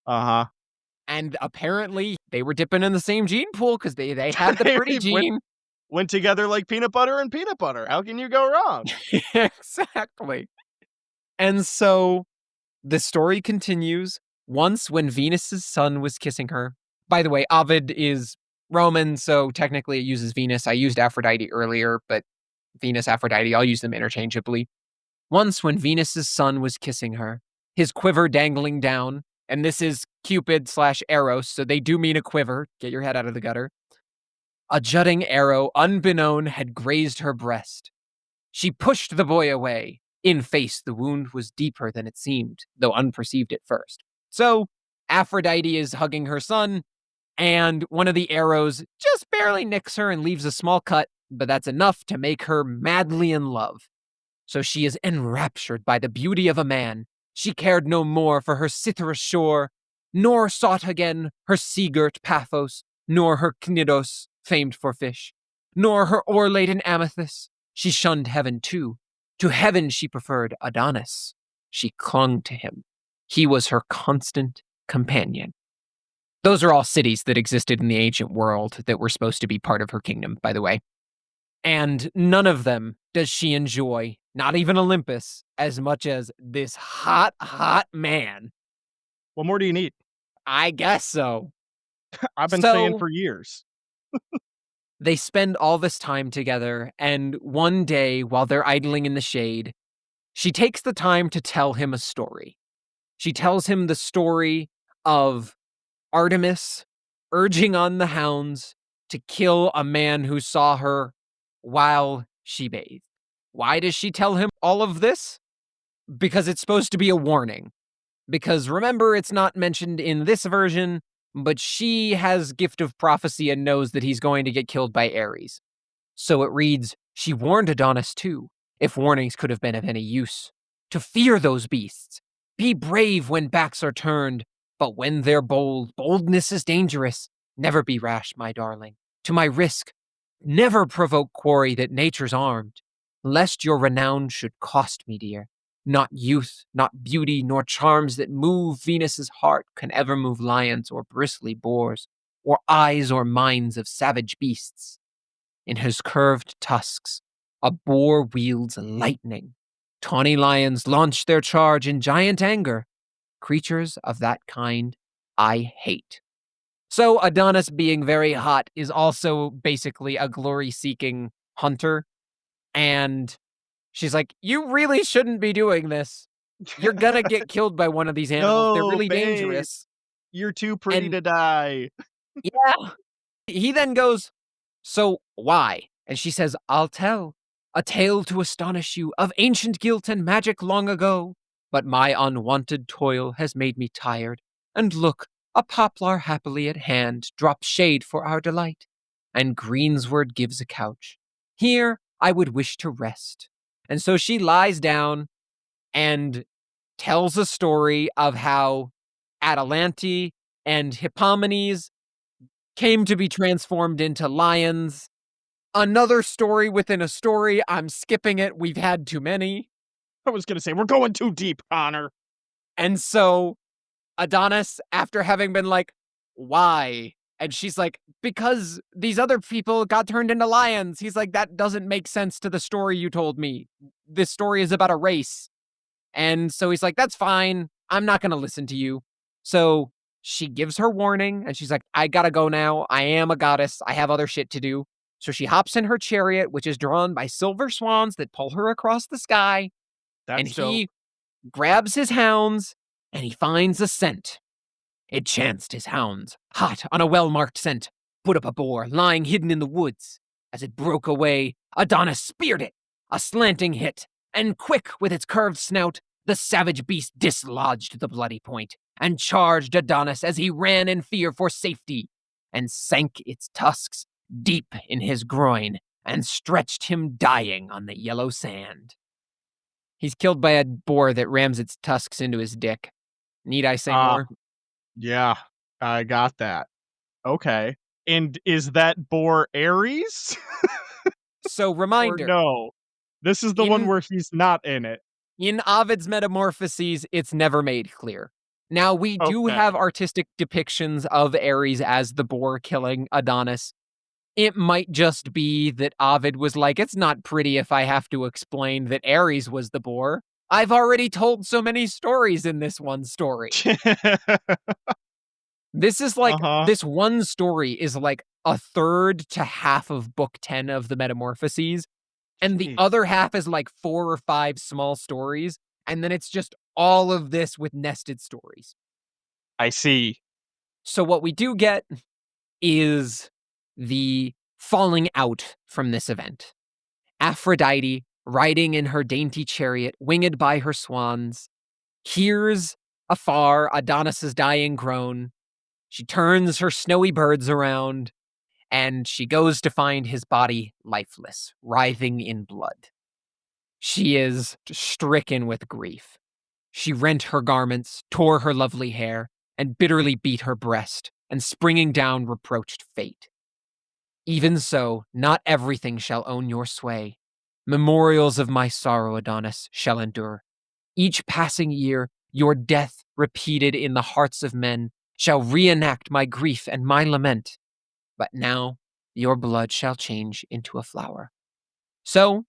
Uh-huh. and apparently they were dipping in the same gene pool because they had the pretty They gene. went together like peanut butter and peanut butter. How can you go wrong? Exactly. And so the story continues. Once when Venus's son was kissing her, by the way, Ovid is Roman, so technically it uses Venus. I used Aphrodite earlier, but Venus, Aphrodite, I'll use them interchangeably. Once when Venus's son was kissing her, his quiver dangling down, and this is Cupid slash Eros, so they do mean a quiver. Get your head out of the gutter. A jutting arrow, unbeknown, had grazed her breast. She pushed the boy away. In face, the wound was deeper than it seemed, though unperceived at first. So, Aphrodite is hugging her son, and one of the arrows just barely nicks her and leaves a small cut, but that's enough to make her madly in love. So she is enraptured by the beauty of a man. She cared no more for her Cythera shore, nor sought again her sea-girt Paphos, nor her Cnidos, famed for fish, nor her ore-laden amethyst. She shunned heaven too. To heaven she preferred Adonis. She clung to him. He was her constant companion. Those are all cities that existed in the ancient world that were supposed to be part of her kingdom, by the way. And none of them does she enjoy, not even Olympus, as much as this hot, hot man. What more do you need? I guess so. I've been saying So for years. they spend all this time together, and one day, while they're idling in the shade, she takes the time to tell him a story. She tells him the story of Artemis urging on the hounds to kill a man who saw her while she bathed. Why does she tell him all of this? Because it's supposed to be a warning. Because remember, it's not mentioned in this version, but she has gift of prophecy and knows that he's going to get killed by Ares. So it reads, she warned Adonis too, if warnings could have been of any use, to fear those beasts. Be brave when backs are turned, but when they're bold, boldness is dangerous. Never be rash, my darling. To my risk, never provoke quarry that nature's armed, lest your renown should cost me dear. Not youth, not beauty, nor charms that move Venus's heart can ever move lions or bristly boars, or eyes or minds of savage beasts. In his curved tusks, a boar wields lightning. Tawny lions launch their charge in giant anger. Creatures of that kind I hate. So Adonis being very hot is also basically a glory-seeking hunter, and she's like, "You really shouldn't be doing this. You're gonna get killed by one of these animals. They're No, really babe, dangerous." you're too pretty And to die. yeah, he then goes, "So why?" And she says, "I'll tell. A tale to astonish you of ancient guilt and magic long ago. But my unwonted toil has made me tired. And look, a poplar happily at hand drops shade for our delight. And greensward gives a couch. Here I would wish to rest." And so she lies down and tells a story of how Atalante and Hippomenes came to be transformed into lions. Another story within a story. I'm skipping it. We've had too many. I was gonna say, we're going too deep, Connor. And so Adonis, after having been like, why? And she's like, because these other people got turned into lions. He's like, that doesn't make sense to the story you told me. This story is about a race. And so he's like, that's fine. I'm not going to listen to you. So she gives her warning and she's like, I gotta go now. I am a goddess. I have other shit to do. So she hops in her chariot, which is drawn by silver swans that pull her across the sky. And That's dope. he grabs his hounds and he finds a scent. It chanced his hounds, hot on a well-marked scent, put up a boar lying hidden in the woods. As it broke away, Adonis speared it, a slanting hit, and quick with its curved snout, the savage beast dislodged the bloody point, and charged Adonis as he ran in fear for safety, and sank its tusks deep in his groin, and stretched him dying on the yellow sand. He's killed by a boar that rams its tusks into his dick. Need I say Uh, more? yeah, I got that. Okay. And is that boar Ares? So, Or reminder, no? This is the one in where he's not in it. in Ovid's Metamorphoses, it's never made clear. Now, we do Okay. have artistic depictions of Ares as the boar killing Adonis. It might just be that Ovid was like, it's not pretty if I have to explain that Ares was the boar. I've already told so many stories in this one story. This is like, Uh-huh. this one story is like a third to half of book 10 of the Metamorphoses. And the Jeez. other half is like 4 or 5 small stories, and then it's just all of this with nested stories. I see. So what we do get is the falling out from this event. Aphrodite, riding in her dainty chariot, winged by her swans, hears afar Adonis's dying groan. She turns her snowy birds around, and she goes to find his body lifeless, writhing in blood. She is stricken with grief. She rent her garments, tore her lovely hair, and bitterly beat her breast, and springing down reproached fate. Even so, not everything shall own your sway. Memorials of my sorrow, Adonis, shall endure. Each passing year, your death, repeated in the hearts of men, shall reenact my grief and my lament. But now, your blood shall change into a flower. So,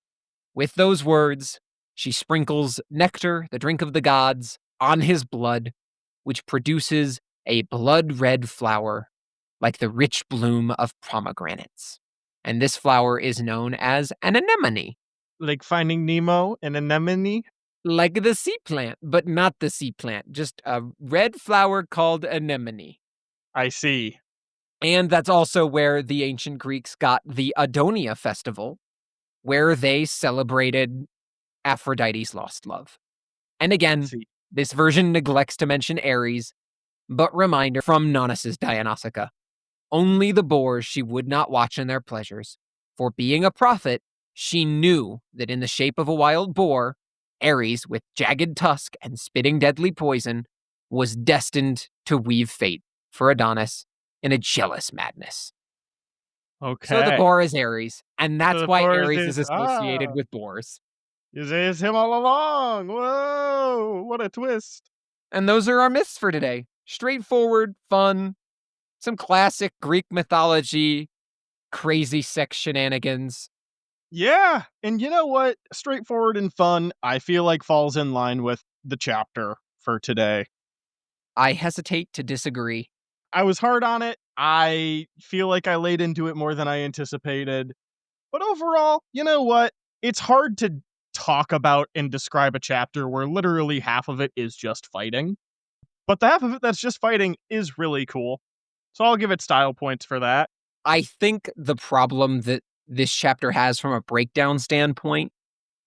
with those words, she sprinkles nectar, the drink of the gods, on his blood, which produces a blood red flower like the rich bloom of pomegranates. And this flower is known as an anemone, Like Finding Nemo and Anemone? like the sea plant, but not the sea plant, just a red flower called anemone. I see. And that's also where the ancient Greeks got the Adonia festival, where they celebrated Aphrodite's lost love. And I again, see. this version neglects to mention Ares, but reminder from Nonnus's Dionysica. Only the boars she would not watch in their pleasures, for being a prophet, she knew that in the shape of a wild boar, Ares, with jagged tusk and spitting deadly poison, was destined to weave fate for Adonis in a jealous madness. So the Okay. boar is Ares, and So that's the why forest Ares is is associated with boars. it's him all along. Whoa, what a twist. And those are our myths for today. Straightforward, fun, some classic Greek mythology, crazy sex shenanigans. Yeah, and you know what? Straightforward and fun, I feel like falls in line with the chapter for today. I hesitate to disagree. I was hard on it. I feel like I laid into it more than I anticipated. But overall, you know what? It's hard to talk about and describe a chapter where literally half of it is just fighting. But the half of it that's just fighting is really cool. So I'll give it style points for that. I think the problem that this chapter has from a breakdown standpoint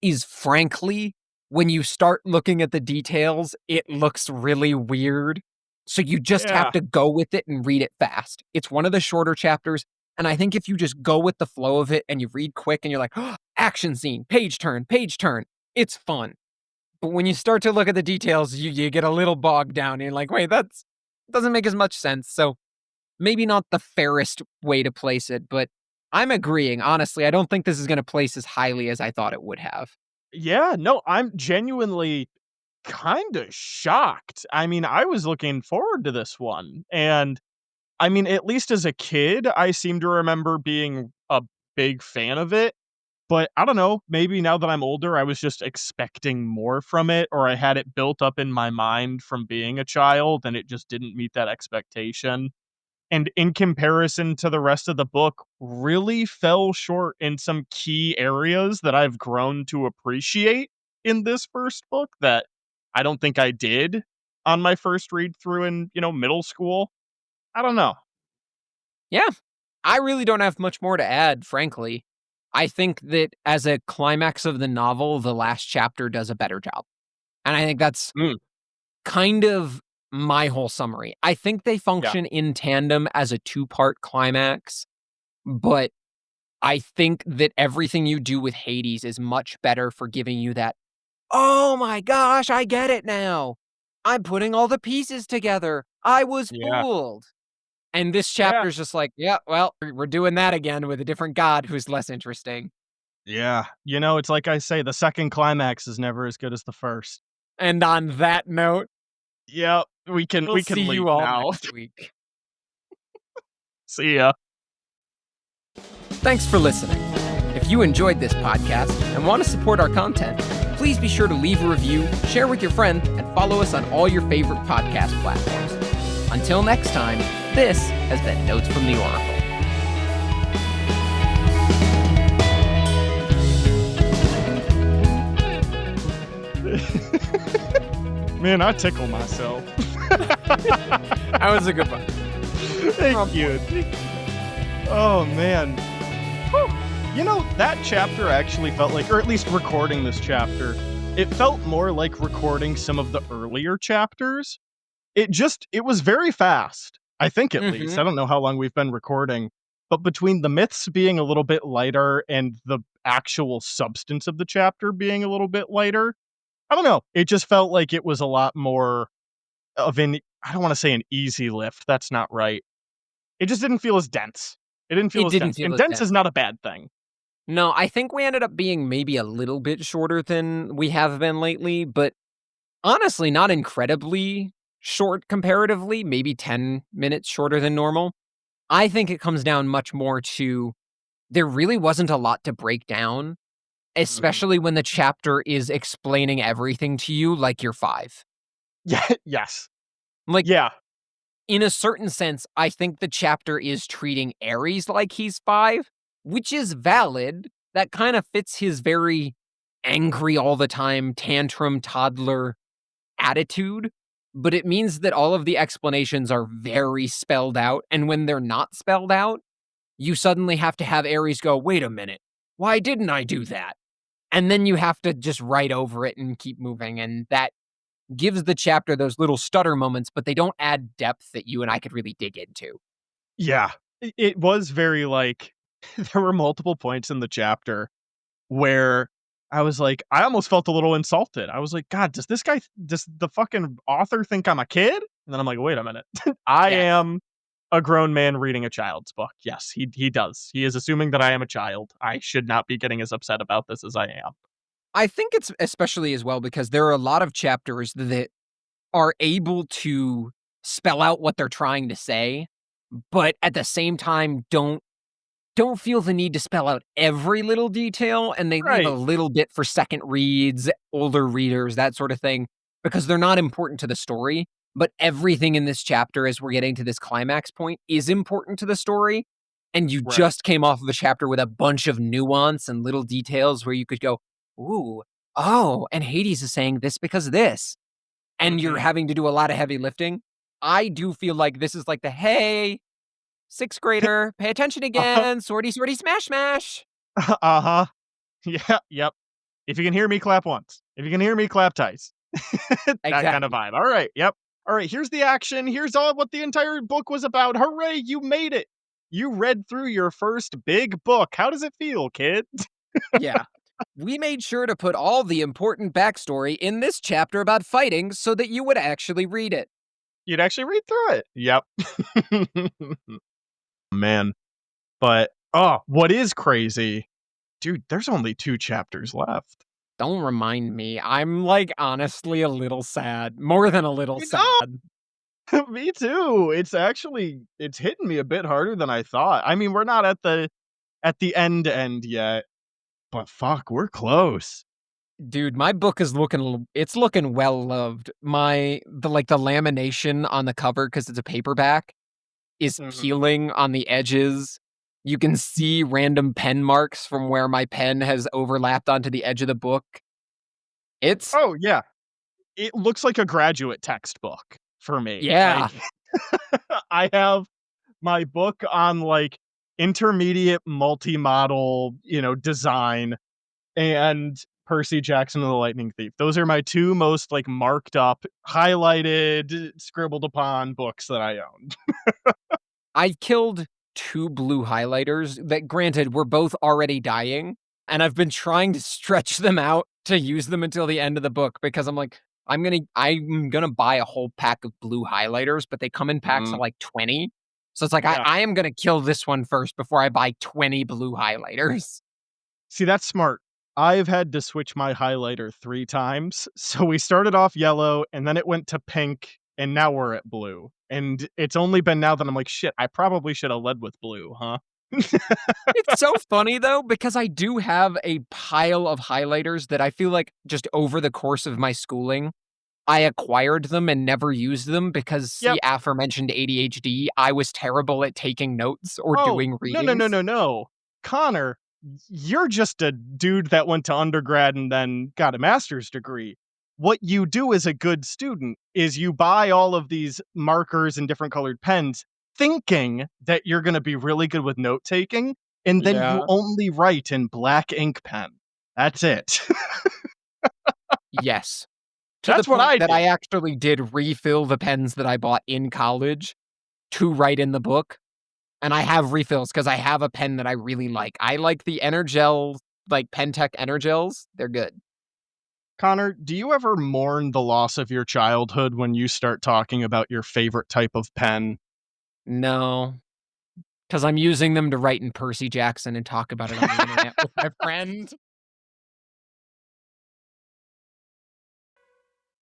is frankly, when you start looking at the details, it looks really weird. So you just have Yeah. to go with it and read it fast. It's one of the shorter chapters. And I think if you just go with the flow of it and you read quick and you're like, oh, action scene, page turn, it's fun. But when you start to look at the details, you get a little bogged down. And you're like, wait, that's doesn't make as much sense. So maybe not the fairest way to place it, but I'm agreeing. Honestly, I don't think this is going to place as highly as I thought it would have. Yeah, no, I'm genuinely kinda shocked. I mean, I was looking forward to this one, and, I mean, at least as a kid, I seem to remember being a big fan of it, but I don't know, maybe now that I'm older, I was just expecting more from it, or I had it built up in my mind from being a child, and it just didn't meet that expectation. And in comparison to the rest of the book, really fell short in some key areas that I've grown to appreciate in this first book that I don't think I did on my first read through in, middle school. I don't know. Yeah, I really don't have much more to add, frankly. I think that as a climax of the novel, the last chapter does a better job. And I think that's Mm, kind of my whole summary. I think they yeah. function in tandem as a two-part climax, but I think that everything you do with Hades is much better for giving you that, "Oh my gosh, I get it now. I'm putting all the pieces together. I was Yeah. fooled." And this Yeah. chapter's just like, "Yeah, well, we're doing that again with a different god who's less interesting." Yeah. It's like I say, the second climax is never as good as the first. And on that note, Yep. We can we'll we see can you leave all now. next week. See ya. Thanks for listening. If you enjoyed this podcast and want to support our content, please be sure to leave a review, share with your friend, and follow us on all your favorite podcast platforms. Until next time, this has been Notes from the Oracle. Man, I tickle myself. That was a good one. Thank you. Oh, man. Whew. That chapter actually felt like, or at least recording this chapter, it felt more like recording some of the earlier chapters. It was very fast. I think at least. Mhm. I don't know how long we've been recording, but between the myths being a little bit lighter and the actual substance of the chapter being a little bit lighter, I don't know. It just felt like it was a lot more of an, I don't want to say an easy lift. That's not right. It just didn't feel as dense. It didn't feel It as didn't dense. feel And as dense is dense. not a bad thing. No, I think we ended up being maybe a little bit shorter than we have been lately, but honestly, not incredibly short comparatively, maybe 10 minutes shorter than normal. I think it comes down much more to there really wasn't a lot to break down, Mhm. especially when the chapter is explaining everything to you like you're 5. Yeah. Yes. Like, Yeah. in a certain sense, I think the chapter is treating Ares like he's 5, which is valid. That kind of fits his very angry all the time, tantrum toddler attitude, but it means that all of the explanations are very spelled out, and when they're not spelled out, you suddenly have to have Ares go, "Wait a minute, why didn't I do that?" And then you have to just write over it and keep moving, and that gives the chapter those little stutter moments, but they don't add depth that you and I could really dig into. Yeah. It was very like, there were multiple points in the chapter where I was like, I almost felt a little insulted. I was like, God, does the fucking author think I'm a kid? And then I'm like, wait a minute. I Yes. am a grown man reading a child's book. Yes, he does. He is assuming that I am a child. I should not be getting as upset about this as I am. I think it's especially as well because there are a lot of chapters that are able to spell out what they're trying to say, but at the same time don't feel the need to spell out every little detail, and they leave a Right. little bit for second reads, older readers, that sort of thing, because they're not important to the story. But everything in this chapter, as we're getting to this climax point, is important to the story. And you Right. just came off of a chapter with a bunch of nuance and little details where you could go, "Ooh, oh, and Hades is saying this because of this." And you're Mhm. having to do a lot of heavy lifting. I do feel like this is like the, "Hey, 6th grader, pay attention Uh-huh. again, sortie, sortie, smash, smash." Uh-huh. Yeah, yep. If you can hear me, clap once. If you can hear me, clap twice. That kind of Exactly. vibe. All right. Yep. All right. Here's the action. Here's all what the entire book was about. Hooray! You made it. You read through your first big book. How does it feel, kid? Yeah. We made sure to put all the important backstory in this chapter about fighting so that you would actually read it. You'd actually read through it. Yep. Man. But what is crazy, dude? There's only 2 chapters left. Don't remind me. I'm, like, honestly a little sad. More than a little You know, sad. me too. It's hitting me a bit harder than I thought. I mean, we're not at the end yet, but fuck, we're close. Dude, my book is looking it's looking well loved. The lamination on the cover because it's a paperback is Mhm. peeling on the edges. You can see random pen marks from where my pen has overlapped onto the edge of the book. It's Oh, yeah. It looks like a graduate textbook for me. yeah. Like, I have my book on, like, intermediate multi-model, design, and Percy Jackson and the Lightning Thief. Those are my 2 most, like, marked up, highlighted, scribbled upon books that I own. I killed 2 blue highlighters that granted were both already dying, and I've been trying to stretch them out to use them until the end of the book because I'm like, I'm gonna buy a whole pack of blue highlighters, but they come in packs of Mhm. like 20. So it's like I Yeah. I am gonna kill this one first before I buy 20 blue highlighters. See, that's smart. I've had to switch my highlighter 3 times. So we started off yellow, and then it went to pink, and now we're at blue. And it's only been now that I'm like, "Shit, I probably should have led with blue, huh?" It's so funny though, because I do have a pile of highlighters that I feel like just over the course of my schooling, I acquired them and never used them because Yep. the aforementioned ADHD, I was terrible at taking notes or Oh, doing no, no, no, readings. no, no. Connor, you're just a dude that went to undergrad and then got a master's degree. What you do as a good student is you buy all of these markers and different colored pens thinking that you're gonna be really good with note taking, and then you Yeah. only write in black ink pen. That's it. Yes. To the That's what point I that I did. actually did refill the pens that I bought in college to write in the book, and I have refills because I have a pen that I really like. I like the Energel, like Pentec Energels. They're good. Connor, do you ever mourn the loss of your childhood when you start talking about your favorite type of pen? No, because 'cause I'm using them to write in Percy Jackson and talk about it on the internet with my friend.